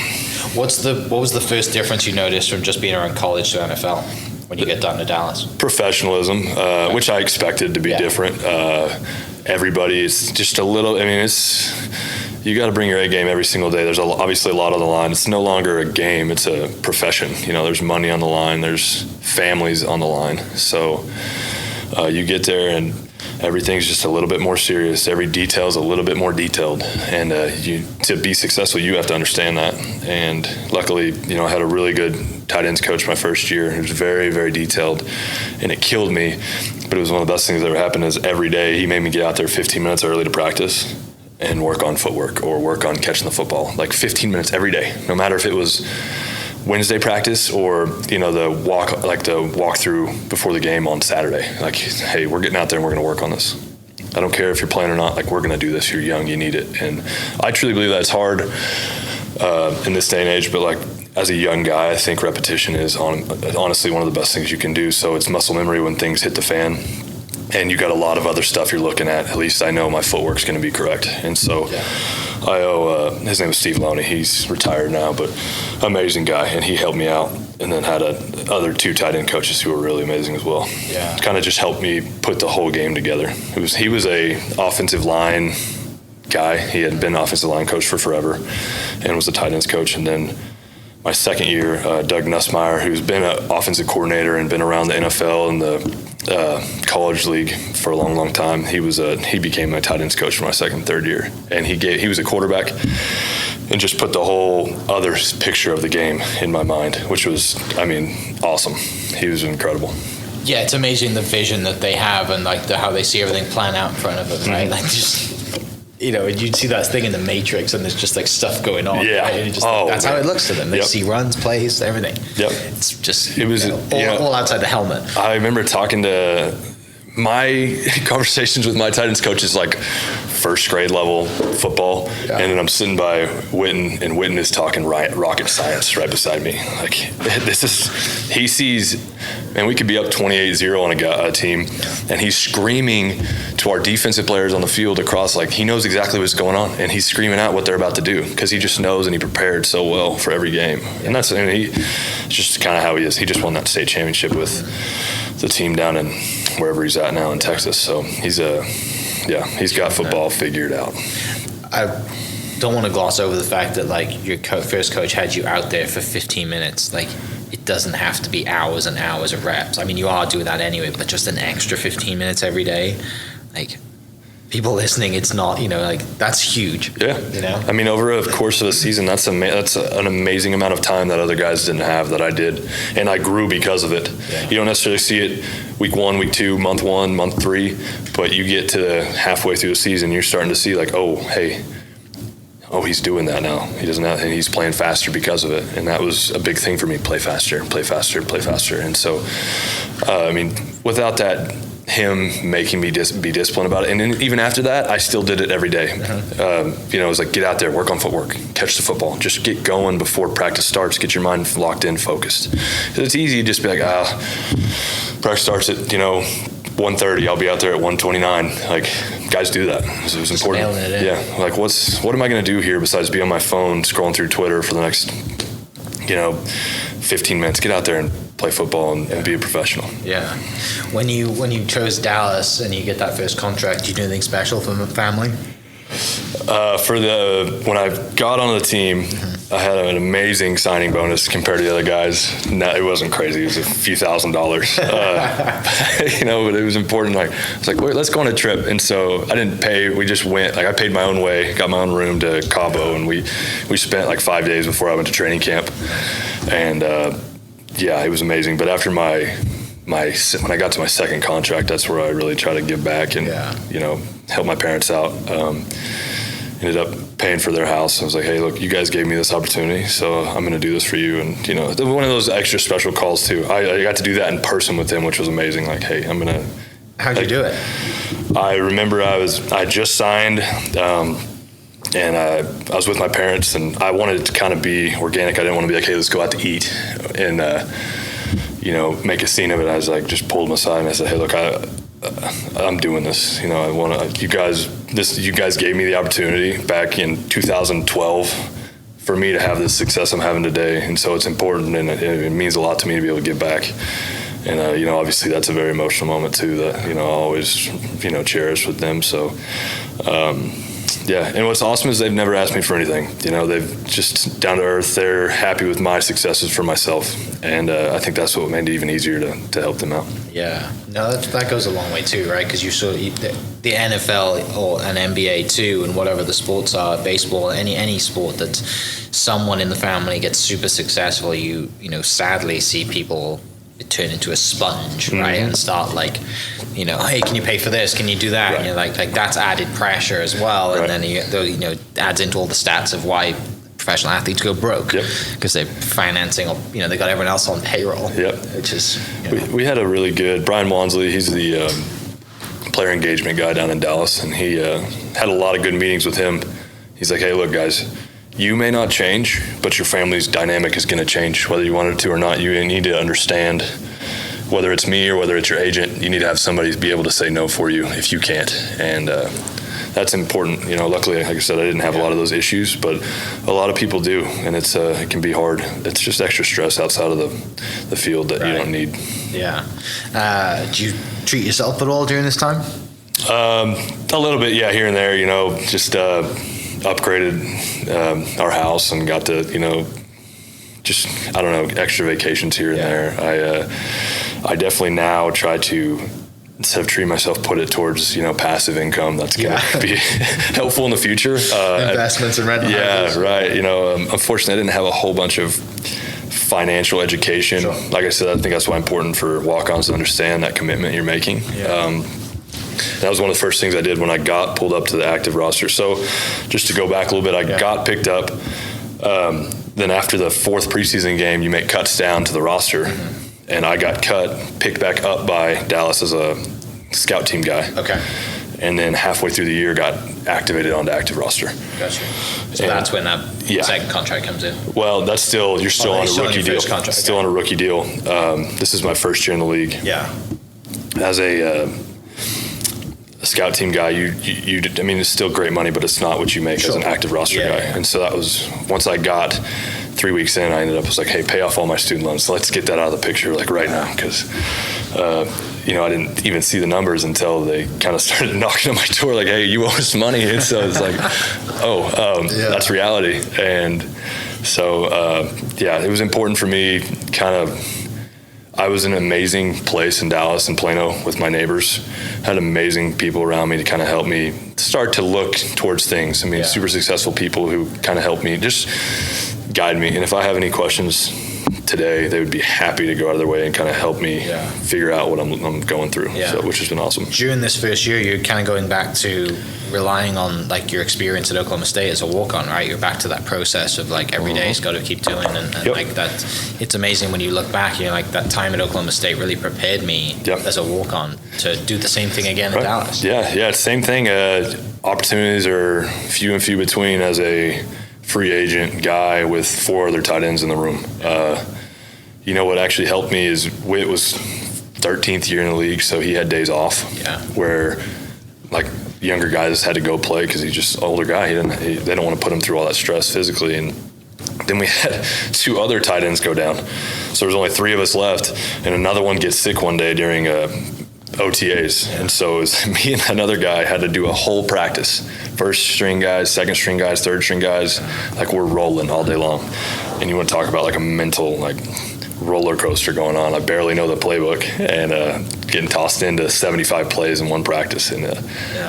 What was the first difference you noticed from just being around college to NFL when you get down to Dallas? Professionalism, which I expected to be different. Everybody is just a little, you got to bring your A game every single day. There's obviously a lot on the line. It's no longer a game, it's a profession. There's money on the line, there's families on the line. So you get there and everything's just a little bit more serious. Every detail is a little bit more detailed. And to be successful, you have to understand that. And luckily, I had a really good tight ends coach my first year. It was very, very detailed, and it killed me. But it was one of the best things that ever happened. Is every day he made me get out there 15 minutes early to practice and work on footwork or work on catching the football. Like 15 minutes every day, no matter if it was Wednesday practice or the walk through before the game on Saturday. Like, hey, we're getting out there and we're going to work on this. I don't care if you're playing or not. Like, we're going to do this. You're young, you need it. And I truly believe that it's hard in this day and age. But like as a young guy, I think repetition is honestly one of the best things you can do. So it's muscle memory when things hit the fan. And you got a lot of other stuff you're looking at. At least I know my footwork's going to be correct. And so I owe, his name was Steve Loney. He's retired now, but amazing guy. And he helped me out. And then had other 2 tight end coaches who were really amazing as well. Yeah. Kind of just helped me put the whole game together. He was a offensive line guy. He had been offensive line coach for forever and was a tight ends coach. And then my second year, Doug Nussmeier, who's been an offensive coordinator and been around the NFL and the college league for a long, long time. He became my tight ends coach for my second, third year, and he was a quarterback, and just put the whole other picture of the game in my mind, which was, awesome. He was incredible. Yeah, it's amazing the vision that they have and like how they see everything plan out in front of them, right? Like just. You'd see that thing in the Matrix, and there's just like stuff going on. Yeah, right? And that's how it looks to them. They see runs, plays, everything. Yep, it's just all outside the helmet. I remember talking to my conversations with my tight ends coaches, like first grade level football, and then I'm sitting by Witten, and Witten is talking rocket science right beside me. Like he sees, and we could be up 28-0 on a team, and he's screaming to our defensive players on the field across, like he knows exactly what's going on, and he's screaming out what they're about to do because he just knows and he prepared so well for every game. And that's it's just kind of how he is. He just won that state championship with the team down in wherever he's at now in Texas. So he's got football figured out. I don't want to gloss over the fact that like your first coach had you out there for 15 minutes. Like it doesn't have to be hours and hours of reps. You are doing that anyway, but just an extra 15 minutes every day. Like people listening, it's not, like that's huge. Yeah. Over a course of a season, that's an amazing amount of time that other guys didn't have that I did. And I grew because of it. Yeah. You don't necessarily see it week 1, week 2, month 1, month 3, but you get to halfway through the season, you're starting to see like, he's doing that now. He doesn't have, and he's playing faster because of it. And that was a big thing for me. Play faster, play faster, play faster. And so, without that, him making me be disciplined about it. And then even after that, I still did it every day. You know, it was like, get out there, work on footwork, catch the football, just get going before practice starts, get your mind locked in, focused. 'Cause it's easy to just be like, practice starts at, 1:30, I'll be out there at 1:29. Like, guys do that. It was important. Yeah. Like, what am I going to do here besides be on my phone scrolling through Twitter for the next, 15 minutes? Get out there and play football and be a professional. Yeah. When you chose Dallas and you get that first contract, did you do anything special for the family? When I got on the team, I had an amazing signing bonus compared to the other guys. No, it wasn't crazy. It was a few $1,000s, but it was important. Like, I was like, wait, let's go on a trip. And so I didn't pay. We just went. Like, I paid my own way, got my own room to Cabo, and we spent like 5 days before I went to training camp. And it was amazing. But after when I got to my second contract, that's where I really tried to give back and help my parents out. Ended up paying for their house. I was like, hey, look, you guys gave me this opportunity, so I'm going to do this for you. And one of those extra special calls too. I got to do that in person with them, which was amazing. Like, hey, I'm going to. How'd you do it? I remember I just signed. And I was with my parents, and I wanted it to kind of be organic. I didn't want to be like, hey, let's go out to eat and, make a scene of it. I was like, just pulled them aside and I said, hey, look, I'm doing this. I want to, you guys gave me the opportunity back in 2012 for me to have this success I'm having today. And so it's important, and it means a lot to me to be able to give back. And, obviously that's a very emotional moment too that, I'll always, cherish with them. So, and what's awesome is they've never asked me for anything. They've just down to earth. They're happy with my successes for myself, and I think that's what made it even easier to help them out. Yeah, no, that goes a long way too, right? Because you saw the NFL or an NBA too, and whatever the sports are, baseball, any sport that someone in the family gets super successful. You sadly see people turn into a sponge, right? And start like, hey, can you pay for this? Can you do that? Right. And you're like that's added pressure as well. Right. And then adds into all the stats of why professional athletes go broke because they're financing, they got everyone else on payroll. Yep. Which is we had a really good Brian Wansley. He's the player engagement guy down in Dallas, and he had a lot of good meetings with him. He's like, hey, look, guys. You may not change, but your family's dynamic is going to change, whether you want it to or not. You need to understand, whether it's me or whether it's your agent, you need to have somebody be able to say no for you if you can't. And that's important. Luckily, like I said, I didn't have a lot of those issues, but a lot of people do, and it can be hard. It's just extra stress outside of the field that you don't need. Yeah. Do you treat yourself at all during this time? A little bit, yeah, here and there. Just upgraded our house and got to extra vacations here and there. I definitely now try to, instead of treating myself, put it towards passive income that's going to be helpful in the future. Investments and rental houses. Yeah, right. Unfortunately, I didn't have a whole bunch of financial education. Sure. Like I said, I think that's why it's important for walk-ons to understand that commitment you're making. Yeah. That was one of the first things I did when I got pulled up to the active roster. So just to go back a little bit, I got picked up. Then after the fourth preseason game, you make cuts down to the roster. Mm-hmm. And I got picked back up by Dallas as a scout team guy. Okay. And then halfway through the year, got activated onto active roster. Gotcha. So that's when that second contract comes in. Well, you're still on a rookie deal. Still on a rookie deal. This is my first year in the league. Yeah. As a scout team guy, it's still great money, but it's not what you make as an active roster guy. And so that was, once I got 3 weeks in, I ended up, like, hey, pay off all my student loans. So let's get that out of the picture, like, right now. Because, I didn't even see the numbers until they kind of started knocking on my door, like, hey, you owe us money. And so it's like, that's reality. And so, it was important for me, I was in an amazing place in Dallas and Plano with my neighbors. Had amazing people around me to kind of help me start to look towards things. Super successful people who kind of helped me, just guide me. And if I have any questions, today, they would be happy to go out of their way and kind of help me figure out what I'm going through, which has been awesome. During this first year, you're kind of going back to relying on like your experience at Oklahoma State as a walk-on, right? You're back to that process of like every day's got to keep doing, and like that. It's amazing when you look back. You're like, that time at Oklahoma State really prepared me as a walk-on to do the same thing again in Dallas. Yeah, same thing. Opportunities are few and few between as a free agent guy with 4 other tight ends in the room. You know what actually helped me is Witt was 13th year in the league, so he had days off. Where like younger guys had to go play because he's just an older guy. They don't want to put him through all that stress physically. And then we had 2 other tight ends go down, so there's only 3 of us left, and another one gets sick one day during OTAs, and so it was me and another guy had to do a whole practice. First string guys, second string guys, third string guys, like we're rolling all day long. And you want to talk about like a mental like roller coaster going on. I barely know the playbook, and getting tossed into 75 plays in one practice, and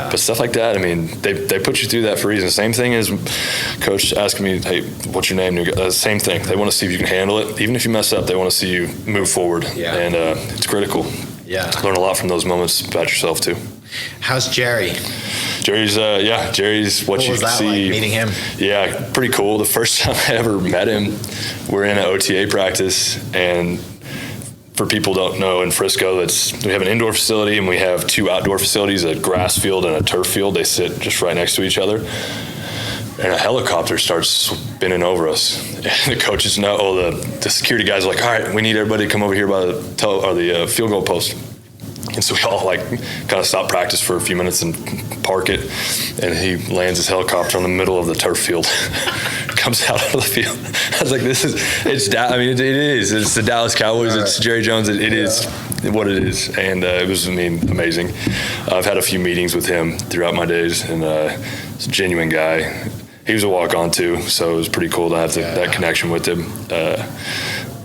but stuff like that. I mean, they put you through that for a reason. Same thing as coach asking me, "Hey, what's your name?" Same thing. They want to see if you can handle it, even if you mess up. They want to see you move forward, and it's critical. Learn a lot from those moments about yourself too. How's Jerry? Jerry's what you was that see. like, meeting him? Yeah, pretty cool. The first time I ever met him, we're in an OTA practice, and for people who don't know, in Frisco, we have an indoor facility and we have 2 outdoor facilities, a grass field and a turf field. They sit just right next to each other. And a helicopter starts spinning over us. And the coaches know, the security guys are like, all right, we need everybody to come over here by the field goal post. And so we all like kind of stop practice for a few minutes and park it. And he lands his helicopter in the middle of the turf field. Comes out of the field. I was like, it is. It's the Dallas Cowboys. Right. It's Jerry Jones. It is what it is. And it was, amazing. I've had a few meetings with him throughout my days, and he's a genuine guy. He was a walk-on too, so it was pretty cool to have that connection with him.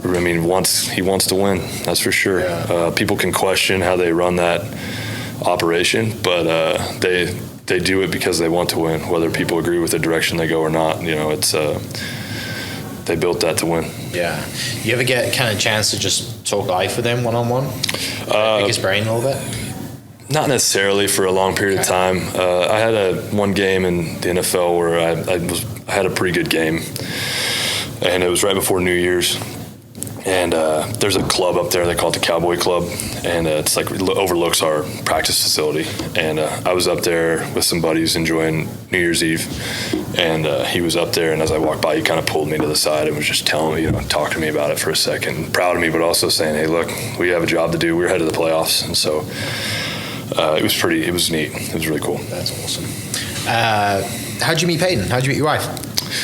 He wants to win, that's for sure. People can question how they run that operation, but they do it because they want to win, whether people agree with the direction they go or not. It's they built that to win. Yeah. You ever get kind of chance to just talk life with them one-on-one? Pick his brain a little bit? Not necessarily for a long period of time. I had one game in the NFL where I had a pretty good game, and it was right before New Year's. And there's a club up there they call it the Cowboy Club, and it's like overlooks our practice facility. And I was up there with some buddies enjoying New Year's Eve, and he was up there. And as I walked by, he kind of pulled me to the side and was just telling me, talking to me about it for a second, proud of me, but also saying, "Hey, look, we have a job to do. We're headed to the playoffs." And so it was neat. It was really cool. That's awesome. How'd you meet Peighton? How'd you meet your wife?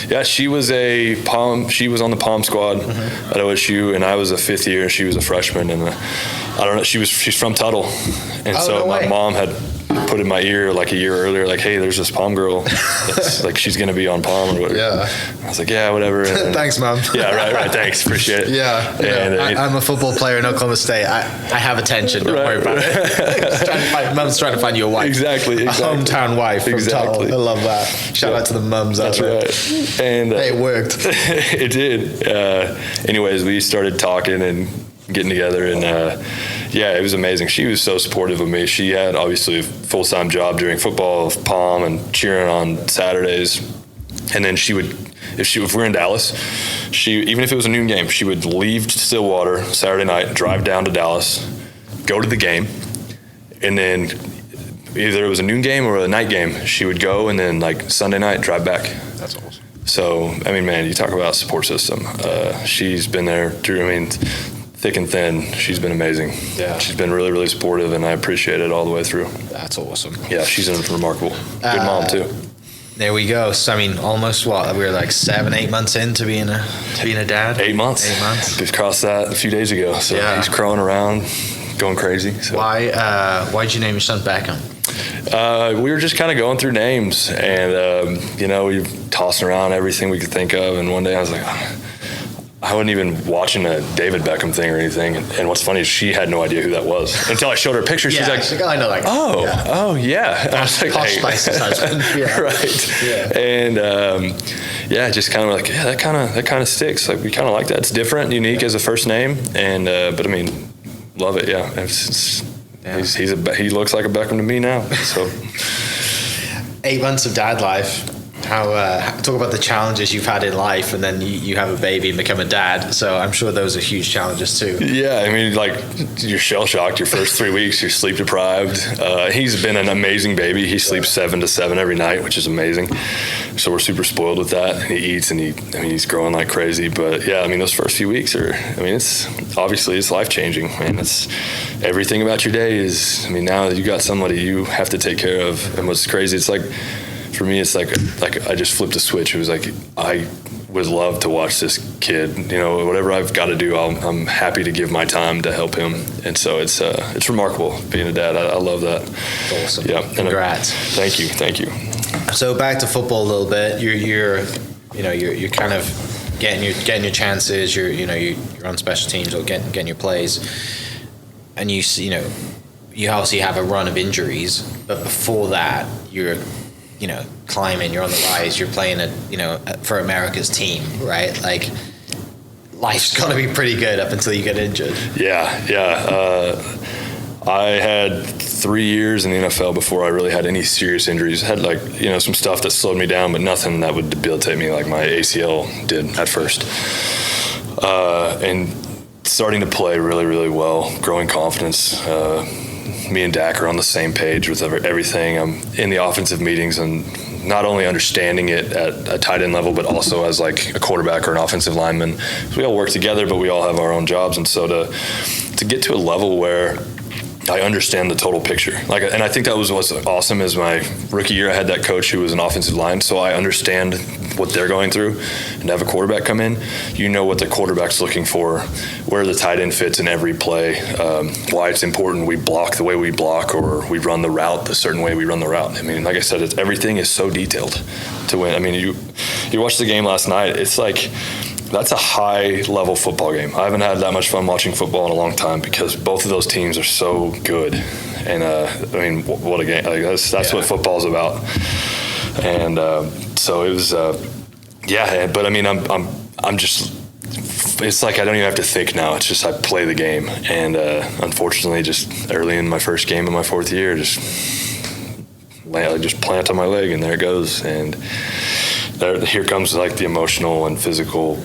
Yeah, she was on the Palm squad at OSU, and I was a 5th year, and she was a freshman, and I don't know, she's from Tuttle, and so my mom had put in my ear like a year earlier, like, "Hey, there's this Palm girl that's like, she's gonna be on Palm or whatever." Yeah. I was like, "Yeah, whatever." And, thanks, Mom. Yeah, right. Thanks, appreciate it. Yeah. And I'm a football player in Oklahoma State. I have attention. Don't worry about it. Mom's trying to find you a wife. Exactly. A hometown wife from Tuttle. I love that. Shout out to the mums out there. That's right. And hey, it worked. It did. Anyways, we started talking and getting together, and it was amazing. She was so supportive of me. She had obviously a full-time job doing football of Palm and cheering on Saturdays, and then she would, if we're in Dallas, even if it was a noon game, she would leave Stillwater Saturday night, drive down to Dallas, go to the game, and then either it was a noon game or a night game, she would go, and then like Sunday night drive back. That's awesome. So man, you talk about a support system. She's been there through, thick and thin. She's been amazing. Yeah. She's been really, really supportive, and I appreciate it all the way through. That's awesome. Yeah, she's a remarkable. Good mom, too. There we go. So, almost we were like 7-8 months into being a dad? 8 months. 8 mons. Just crossed that a few days ago. So he's crawling around, going crazy. So. Why'd you name your son Beckham? We were just kind of going through names, and we were tossing around everything we could think of, and one day I was like, I wasn't even watching a David Beckham thing or anything. And what's funny is she had no idea who that was until I showed her a picture. She's like, I know that guy. Oh, yeah. And I was like, Posh Spice's husband. Yeah. Right. Yeah. And just kind of like, that kind of sticks. Like, we kind of like that. It's different, unique as a first name. And but I mean, love it. Yeah. He looks like a Beckham to me now. So 8 months of dad life. Talk about the challenges you've had in life, and then you have a baby and become a dad. So I'm sure those are huge challenges too. Yeah, I mean, like, you're shell shocked your first 3 weeks. You're sleep deprived. He's been an amazing baby. He sleeps 7 to 7 every night, which is amazing. So we're super spoiled with that. And he eats, and he's growing like crazy. But yeah, I mean, those first few weeks it's life changing, man. It's everything about your day is. I mean, now you got somebody you have to take care of. And what's crazy, it's like, for me, it's like I just flipped a switch. It was like, I would love to watch this kid. Whatever I've got to do, I'm happy to give my time to help him. And so it's remarkable being a dad. I love that. Awesome. Yeah. Congrats. Thank you. So back to football a little bit. You're kind of getting your chances. You're on special teams or getting your plays, and you obviously have a run of injuries. But before that, you're climbing, you're on the rise, you're playing for America's team, right? Like, life's got to be pretty good up until you get injured. Yeah. I had 3 years in the NFL before I really had any serious injuries. I had some stuff that slowed me down, but nothing that would debilitate me like my ACL did at first. And starting to play really, really well, growing confidence. Me and Dak are on the same page with everything. I'm in the offensive meetings and not only understanding it at a tight end level, but also as like a quarterback or an offensive lineman. We all work together, but we all have our own jobs. And so to get to a level where I understand the total picture. And I think that was what's awesome is my rookie year, I had that coach who was an offensive line. So I understand what they're going through, and to have a quarterback come in, what the quarterback's looking for, where the tight end fits in every play, why it's important we block the way we block, or we run the route the certain way we run the route. I mean, like I said, everything is so detailed to win. I mean, you watched the game last night. It's like, that's a high-level football game. I haven't had that much fun watching football in a long time because both of those teams are so good. And, what a game. That's what football's about. And so it was, but I mean, I'm just, it's like I don't even have to think now. It's just I play the game. And unfortunately, just early in my first game of my fourth year, just plant on my leg, and there it goes. And here comes like the emotional and physical,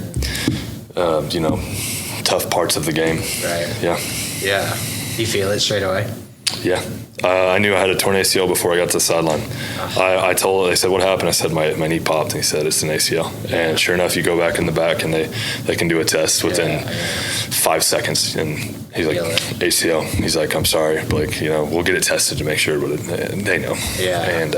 tough parts of the game. Right. Yeah. Yeah. You feel it straight away? Yeah. I knew I had a torn ACL before I got to the sideline. They said, what happened? I said, my knee popped. And he said, it's an ACL. And sure enough, you go back in the back and they can do a test within 5 seconds. And he's like, ACL. He's like, I'm sorry, Blake, we'll get it tested to make sure, but they know. Yeah. And,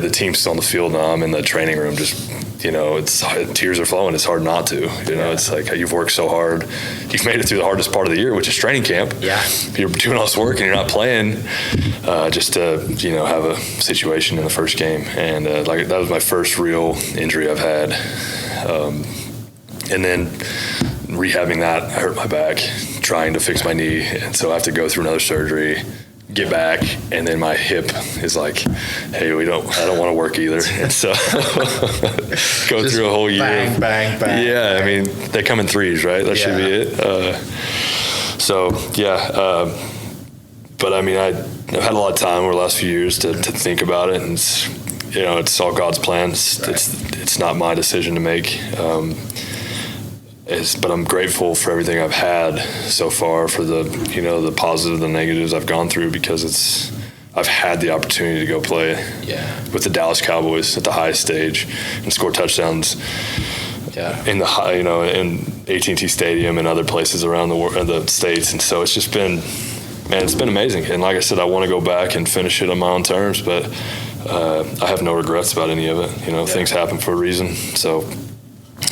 the team's still on the field now. I'm in the training room just, it's tears are flowing. It's hard not to, it's like you've worked so hard. You've made it through the hardest part of the year, which is training camp. Yeah. You're doing all this work and you're not playing just to, have a situation in the first game. And that was my first real injury I've had. And then rehabbing that, I hurt my back trying to fix my knee. And so I have to go through another surgery, get back, and then my hip is like, hey, I don't want to work either. And so go through a whole year. Bang. Yeah, I mean, they come in threes, right? That should be it. But I mean, I've had a lot of time over the last few years to think about it, and it's all God's plan. It's not my decision to make. But I'm grateful for everything I've had so far, for the positive, the negatives I've gone through, because I've had the opportunity to go play with the Dallas Cowboys at the highest stage and score touchdowns in the high, in AT&T Stadium and other places around the world, the States. And so it's just been, it's been amazing. And like I said, I want to go back and finish it on my own terms, but I have no regrets about any of it. Things happen for a reason. So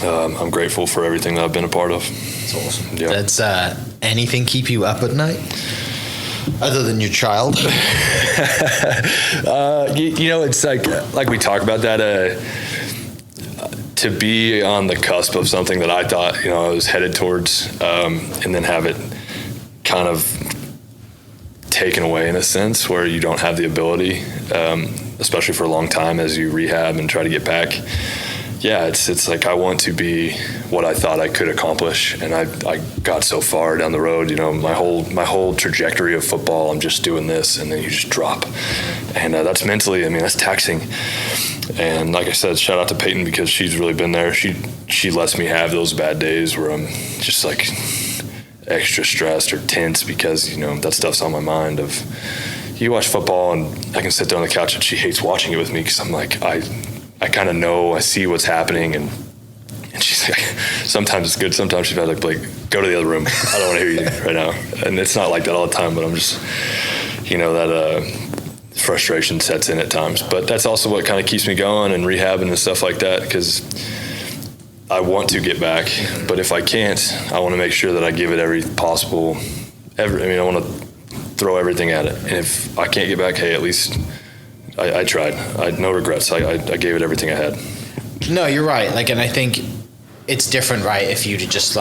I'm grateful for everything that I've been a part of. That's awesome. Yeah. Does anything keep you up at night other than your child? It's like we talk about that. to be on the cusp of something that I thought, I was headed towards, and then have it kind of taken away in a sense where you don't have the ability, especially for a long time as you rehab and try to get back. Yeah, it's like I want to be what I thought I could accomplish, and I got so far down the road. My whole trajectory of football, I'm just doing this, and then you just drop, and that's mentally. I mean, that's taxing. And like I said, shout out to Peighton because she's really been there. She lets me have those bad days where I'm just like extra stressed or tense because that stuff's on my mind. Of you watch football, and I can sit there on the couch, and she hates watching it with me because I'm like I kind of know, I see what's happening, and she's like, sometimes it's good, sometimes she's like, Blake, go to the other room. I don't want to hear you right now. And it's not like that all the time, but I'm just, that frustration sets in at times. But that's also what kind of keeps me going and rehabbing and stuff like that, because I want to get back, but if I can't, I want to make sure that I give it every possible. I want to throw everything at it, and if I can't get back, hey, at least I tried. No regrets. I gave it everything I had. No, you're right. And I think it's different, right? If you just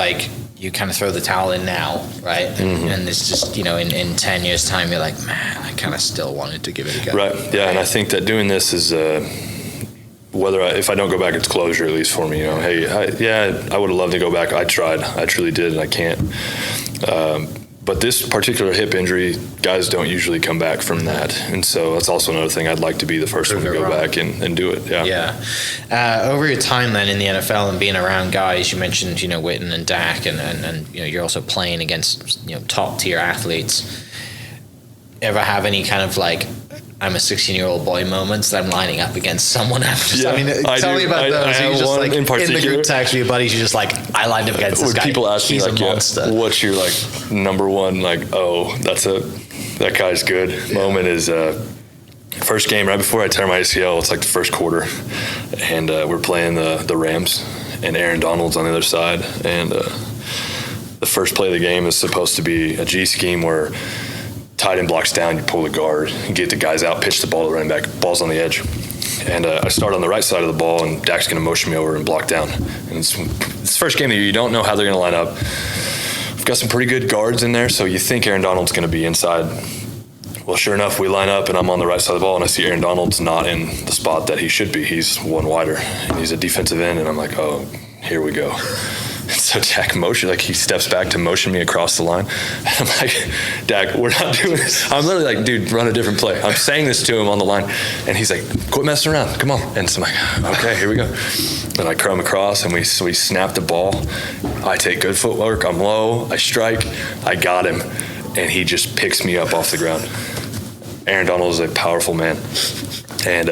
you kind of throw the towel in now, right? And it's just, in 10 years' time, you're like, man, I kind of still wanted to give it a go. Right. Yeah. And I think that doing this is, if I don't go back, it's closure, at least for me. Hey, I would have loved to go back. I tried. I truly did, and I can't. But this particular hip injury, guys don't usually come back from that. And so that's also another thing. I'd like to be the first one to go back and do it. Yeah. Yeah. Over your time then in the NFL and being around guys, you mentioned, Witten and Dak, and you're also playing against, top tier athletes. Ever have any kind of I'm a 16-year-old boy moments that I'm lining up against someone else? Yeah, tell me about those. I have just one in particular. In the group text with your buddies, you're just I lined up against this guy. When people ask me, he's a monster. What's your number one, that guy's good moment is first game right before I tear my ACL. It's the first quarter, and we're playing the Rams, and Aaron Donald's on the other side, and the first play of the game is supposed to be a G scheme where tight end blocks down, you pull the guard, you get the guys out, pitch the ball to the running back, ball's on the edge. And I start on the right side of the ball, and Dak's going to motion me over and block down. And it's the first game of the year. You don't know how they're going to line up. We've got some pretty good guards in there, so you think Aaron Donald's going to be inside. Well, sure enough, we line up, and I'm on the right side of the ball, and I see Aaron Donald's not in the spot that he should be. He's one wider, and he's a defensive end, and I'm like, oh, here we go. So Dak he steps back to motion me across the line. And I'm like, Dak, we're not doing this. I'm literally dude, run a different play. I'm saying this to him on the line. And he's like, quit messing around. Come on. And so I'm like, okay, here we go. And I come across, and we snap the ball. I take good footwork. I'm low. I strike. I got him. And he just picks me up off the ground. Aaron Donald is a powerful man. And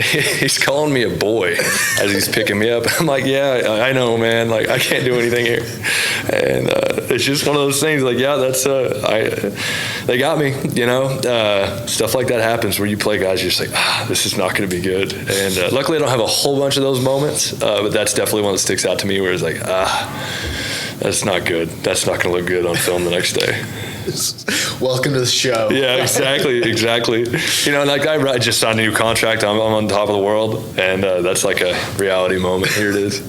he's calling me a boy as he's picking me up. I'm like, yeah, I know, man. I can't do anything here. And it's just one of those things. Yeah, that's they got me. Stuff like that happens where you play guys. You're just this is not going to be good. And luckily, I don't have a whole bunch of those moments. But that's definitely one that sticks out to me. Where it's that's not good. That's not going to look good on film the next day. Welcome to the show. Yeah, exactly. I just signed a new contract. I'm on top of the world, and that's a reality moment. Here it is.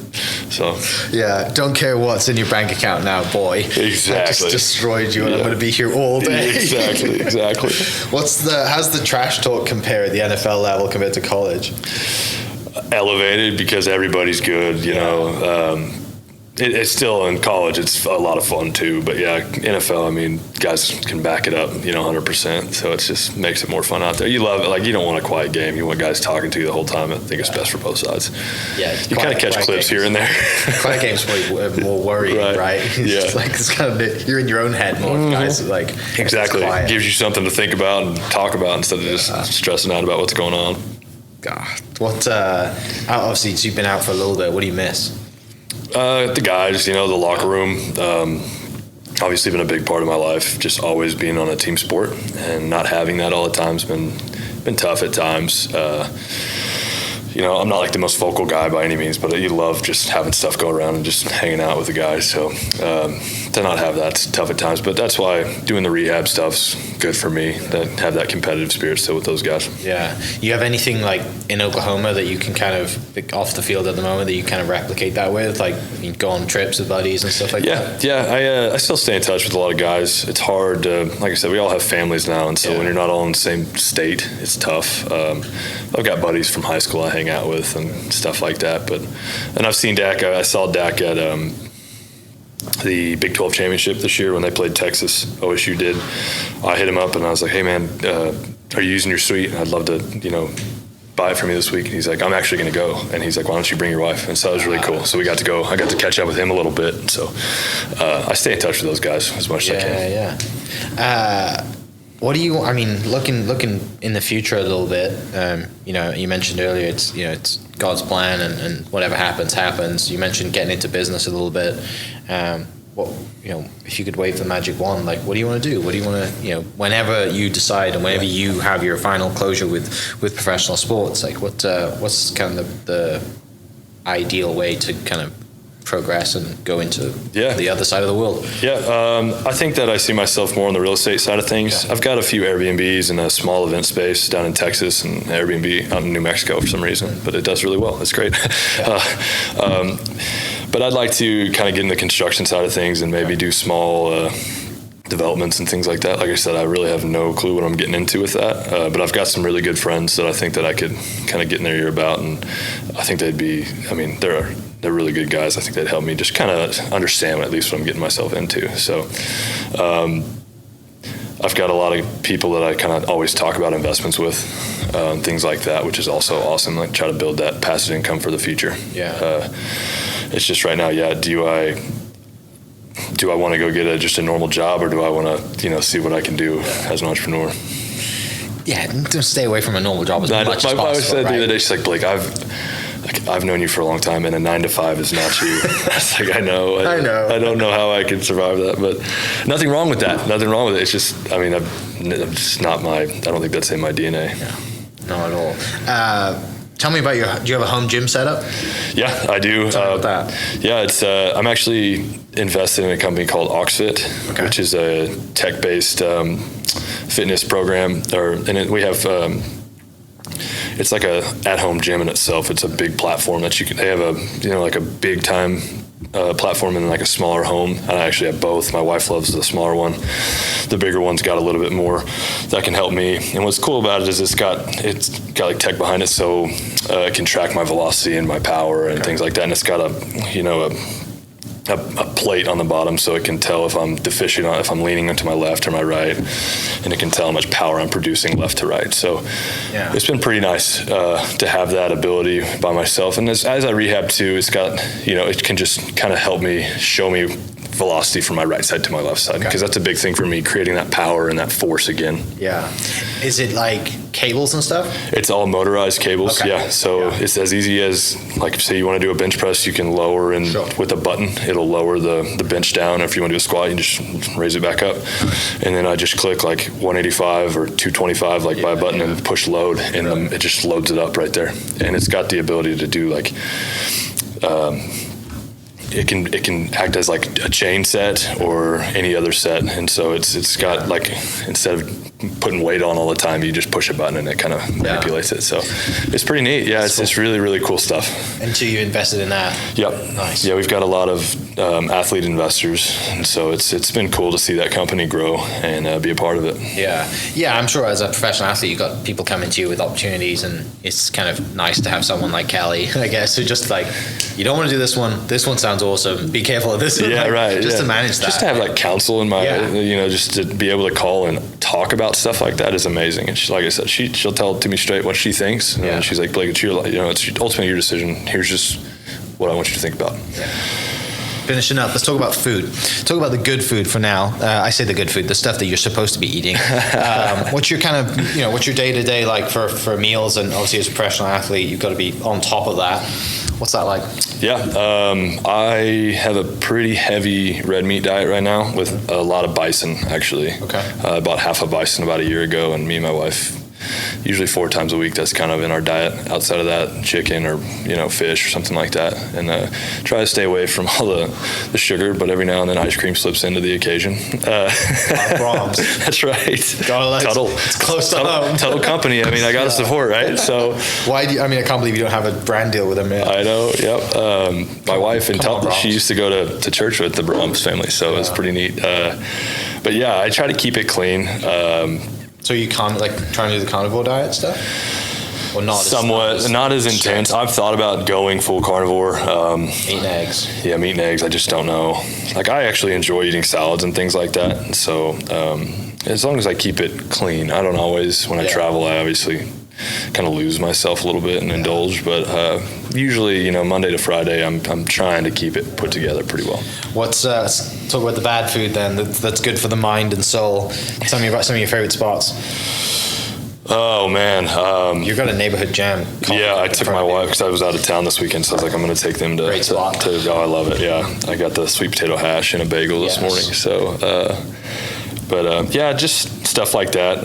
So yeah, don't care what's in your bank account now, boy. Exactly. I just destroyed you, and I'm going to be here all day. Exactly. How's the trash talk compare at the NFL level compared to college? Elevated because everybody's good. It's still in college. It's a lot of fun too, but yeah, NFL. Guys can back it up, 100%. So it just makes it more fun out there. You love it. You don't want a quiet game. You want guys talking to you the whole time. I think it's best for both sides. Yeah, you kind of catch clips here and there. Quiet games more worrying, right? Yeah, it's kind of you're in your own head more. Guys exactly. It gives you something to think about and talk about instead of just stressing out about what's going on. God, what? Obviously, you've been out for a little bit. What do you miss? The guys, the locker room, obviously been a big part of my life, just always being on a team sport and not having that all the time has been tough at times. I'm not like the most vocal guy by any means, but you love just having stuff go around and just hanging out with the guys. So to not have that's tough at times, but that's why doing the rehab stuff's good for me, that have that competitive spirit still with those guys. Yeah. You have anything like in Oklahoma that you can kind of off the field at the moment that you kind of replicate that with? Like you go on trips with buddies and stuff like that? Yeah. I still stay in touch with a lot of guys. It's hard to, like I said, we all have families now, and so when you're not all in the same state, it's tough. I've got buddies from high school I hang out with and stuff like that. And I've seen Dak. I saw Dak at the Big 12 championship this year when they played Texas. OSU did. I hit him up and I was like, "Hey man, are you using your suite? I'd love to, buy it for me this week." And he's like, "I'm actually going to go." And he's like, "Why don't you bring your wife?" And so that was really cool. So we got to go. I got to catch up with him a little bit. And so I stay in touch with those guys as much as I can. Yeah. What do you? I mean, looking in the future a little bit. You mentioned earlier it's God's plan, and whatever happens. You mentioned getting into business a little bit. If you could wave the magic wand, like what do you want to do? What do you want to? Whenever you decide and whenever you have your final closure with professional sports, like what's kind of the ideal way to kind of progress and go into the other side of the world? I think that I see myself more on the real estate side of things. I've got a few Airbnbs and a small event space down in Texas and Airbnb out in New Mexico for some reason, but it does really well. It's great. But I'd like to kind of get in the construction side of things and maybe do small developments and things like that. Like I said, I really have no clue what I'm getting into with that, but I've got some really good friends that I think that I could kind of get in their ear about, and I think they're really good guys. I think they'd help me just kind of understand at least what I'm getting myself into. So I've got a lot of people that I kind of always talk about investments with, things like that, which is also awesome. Like try to build that passive income for the future. It's just right now, do I want to go get just a normal job, or do I want to, see what I can do as an entrepreneur? Yeah, don't stay away from a normal job as much as possible. My wife said the other day, she's like, "Blake, I've known you for a long time, and a 9 to 5 is not you." I was like, I know. I don't know how I can survive that, but nothing wrong with that. Nothing wrong with it. It's just, I'm just not I don't think that's in my DNA. Yeah, not at all. Tell me about do you have a home gym setup? Yeah, I do. Tell me about that. Yeah, it's, I'm actually invested in a company called Oxfit, which is a tech-based fitness program. We have, it's like a at-home gym in itself. It's a big platform that they have a big time platform and like a smaller home. And I actually have both. My wife loves the smaller one. The bigger one's got a little bit more that can help me. And what's cool about it is it's got like tech behind it, so it can track my velocity and my power and things like that. And it's got a plate on the bottom, so it can tell if I'm deficient, if I'm leaning into my left or my right, and it can tell how much power I'm producing left to right. So it's been pretty nice to have that ability by myself. And as I rehab too, it's got, it can just kind of help me, show me velocity from my right side to my left side, because that's a big thing for me, creating that power and that force again. Yeah. Is it like cables and stuff? It's all motorized cables. So it's as easy as, like, say you want to do a bench press, you can lower and with a button it'll lower the bench down. If you want to do a squat, you just raise it back up, and then I just click like 185 or 225 by a button and push load, and it just loads it up right there. And it's got the ability to do like it can act as like a chain set or any other set, and so it's got like, instead of putting weight on all the time, you just push a button and it kind of manipulates it. So it's pretty neat. It's really, really cool stuff. And so you invested in that? Yep. Nice. Yeah, we've got a lot of athlete investors, and so it's been cool to see that company grow and be a part of it. Yeah, I'm sure as a professional athlete, you've got people coming to you with opportunities, and it's kind of nice to have someone like Kelly, I guess, who just like, you don't want to do this one sounds awesome, be careful of this one. Just to manage that. Just to have like counsel in my, just to be able to call and talk about stuff like that is amazing. And she, like I said, she'll tell it to me straight what she thinks. And she's like, Blake, it's it's ultimately your decision. Here's just what I want you to think about. Finishing up, let's talk about food. Talk about the good food for now. I say the good food, the stuff that you're supposed to be eating. What's your kind of, what's your day-to-day like for meals? And obviously as a professional athlete, you've got to be on top of that. What's that like? I have a pretty heavy red meat diet right now with a lot of bison, actually. Okay. I bought half a bison about a year ago, and me and my wife usually 4 times a week. That's kind of in our diet. Outside of that, chicken or fish or something like that, and try to stay away from all the sugar. But every now and then, ice cream slips into the occasion. That's right. Tuttle. It's close to home. Tuttle Company. I mean, I got to support, right? So why do you, I mean, I can't believe you don't have a brand deal with them yet. I know. Yep. My wife in Tuttle, she used to go to church with the Brahms family, so it was pretty neat. But yeah, I try to keep it clean. So you can't trying to do the carnivore diet stuff, or not? Somewhat, not as intense. I've thought about going full carnivore. Eating eggs. Yeah, meat and eggs. I just don't know. I actually enjoy eating salads and things like that. And so as long as I keep it clean, I don't always. When I travel, I obviously kind of lose myself a little bit and indulge. But usually, Monday to Friday, I'm trying to keep it put together pretty well. Let's talk about the bad food then. That's good for the mind and soul. Tell me about some of your favorite spots. Oh man, you've got a neighborhood jam. Yeah, I took my wife because I was out of town this weekend, so I was like, I'm going to take them to. Great spot. I love it. Yeah, I got the sweet potato hash and a bagel this morning. So, just stuff like that.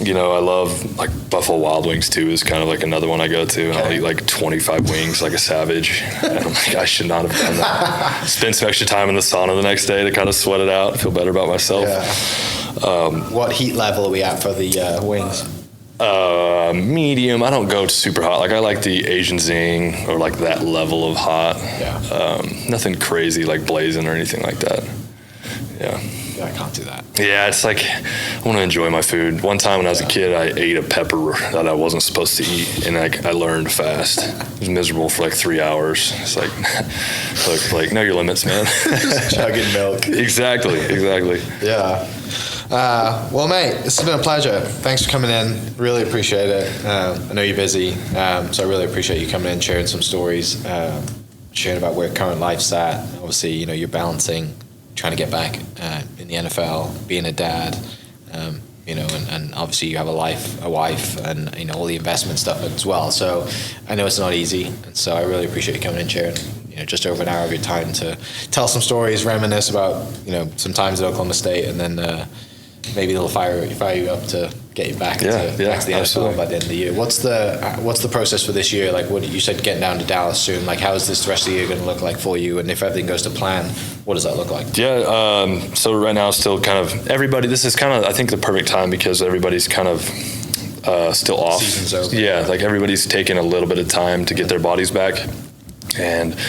I love Buffalo Wild Wings too. Is kind of another one I go to, and I'll eat 25 wings like a savage. And I'm like, I should not have done that. Spend some extra time in the sauna the next day to kind of sweat it out, feel better about myself. Yeah. What heat level are we at for the wings? Medium. I don't go super hot. I like the Asian zing or that level of hot. Yeah. Nothing crazy like blazing or anything like that. Yeah. I can't do that. Yeah, it's I want to enjoy my food. One time when I was a kid, I ate a pepper that I wasn't supposed to eat, and I learned fast. It was miserable for 3 hours. It's know your limits, man. Just chugging milk. Exactly. Yeah. Well, mate, this has been a pleasure. Thanks for coming in. Really appreciate it. I know you're busy, so I really appreciate you coming in, sharing some stories, sharing about where current life's at. Obviously, you're balancing trying to get back in the NFL, being a dad, and obviously you have a wife, and all the investment stuff as well. So I know it's not easy, and so I really appreciate you coming and sharing, just over an hour of your time to tell some stories, reminisce about, some times at Oklahoma State, and then maybe they'll fire you up to get you back to the NFL by the end of the year. What's the process for this year? What you said, getting down to Dallas soon. How is this the rest of the year going to look like for you? And if everything goes to plan, what does that look like? Yeah. So right now, still kind of everybody. This is kind of I think the perfect time because everybody's kind of still off. Season's over. Yeah, everybody's taking a little bit of time to get their bodies back. And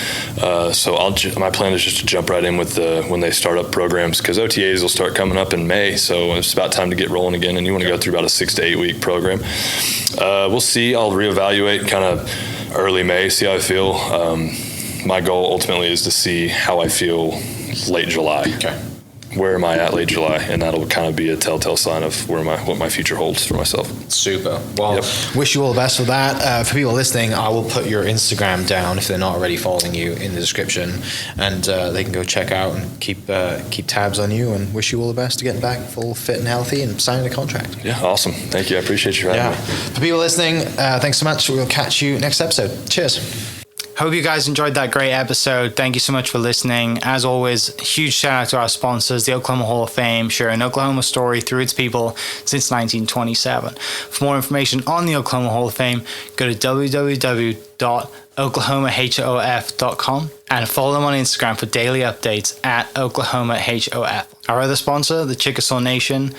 so my plan is just to jump right in with when they start up programs, because OTAs will start coming up in May, so it's about time to get rolling again, and you want to go through about a 6 to 8 week program. We'll see. I'll reevaluate kind of early May, see how I feel. My goal ultimately is to see how I feel late July. Okay. Where am I at late July? And that'll kind of be a telltale sign of what my future holds for myself. Super. Well, wish you all the best for that. For people listening, I will put your Instagram down if they're not already following you in the description, and they can go check out and keep tabs on you. And wish you all the best to getting back full fit and healthy and signing a contract. Yeah, awesome. Thank you. I appreciate you having me. For people listening, thanks so much. We'll catch you next episode. Cheers. Hope you guys enjoyed that great episode. Thank you so much for listening. As always, huge shout out to our sponsors, the Oklahoma Hall of Fame, sharing Oklahoma story through its people since 1927. For more information on the Oklahoma Hall of Fame, go to www.oklahomahof.com and follow them on Instagram for daily updates at oklahomahof. Our other sponsor, the Chickasaw Nation,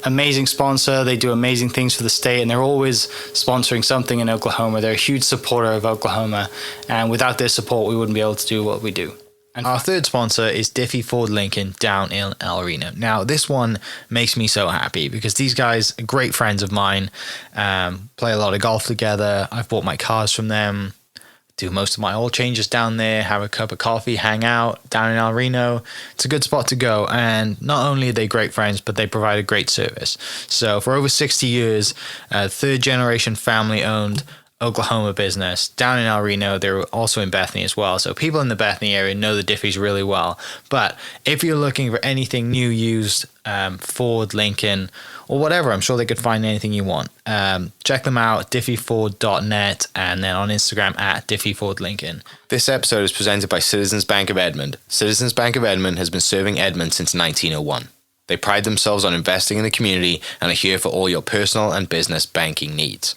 amazing sponsor. They do amazing things for the state, and they're always sponsoring something in Oklahoma. They're a huge supporter of Oklahoma, and without their support, we wouldn't be able to do what we do. And our third sponsor is Diffie Ford Lincoln down in El Reno. Now, this one makes me so happy because these guys are great friends of mine, play a lot of golf together. I've bought my cars from them, do most of my oil changes down there, have a cup of coffee, hang out down in El Reno. It's a good spot to go. And not only are they great friends, but they provide a great service. So for over 60 years, third generation family owned Oklahoma business down in El Reno. They're also in Bethany as well. So people in the Bethany area know the Diffies really well. But if you're looking for anything new, used, Ford, Lincoln, or whatever, I'm sure they could find anything you want. Check them out, diffieford.net, and then on Instagram at diffiefordlincoln. This episode is presented by Citizens Bank of Edmond. Citizens Bank of Edmond has been serving Edmond since 1901. They pride themselves on investing in the community and are here for all your personal and business banking needs.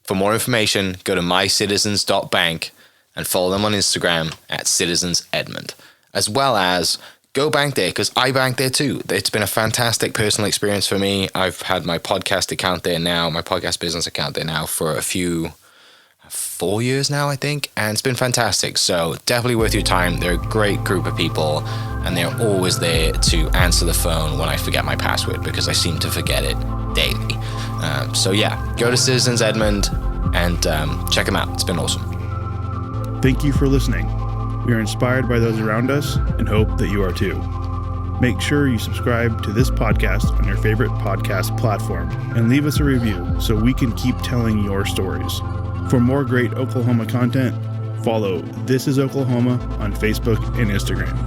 For more information, go to mycitizens.bank and follow them on Instagram at citizensedmond, as well as go bank there, because I bank there too. It's been a fantastic personal experience for me. I've had my podcast account there now, my podcast business account there now for 4 years now, I think, and it's been fantastic. So definitely worth your time. They're a great group of people, and they're always there to answer the phone when I forget my password, because I seem to forget it daily. So yeah, go to Citizens Edmond and check them out. It's been awesome. Thank you for listening. We are inspired by those around us and hope that you are too. Make sure you subscribe to this podcast on your favorite podcast platform and leave us a review so we can keep telling your stories. For more great Oklahoma content, follow This Is Oklahoma on Facebook and Instagram.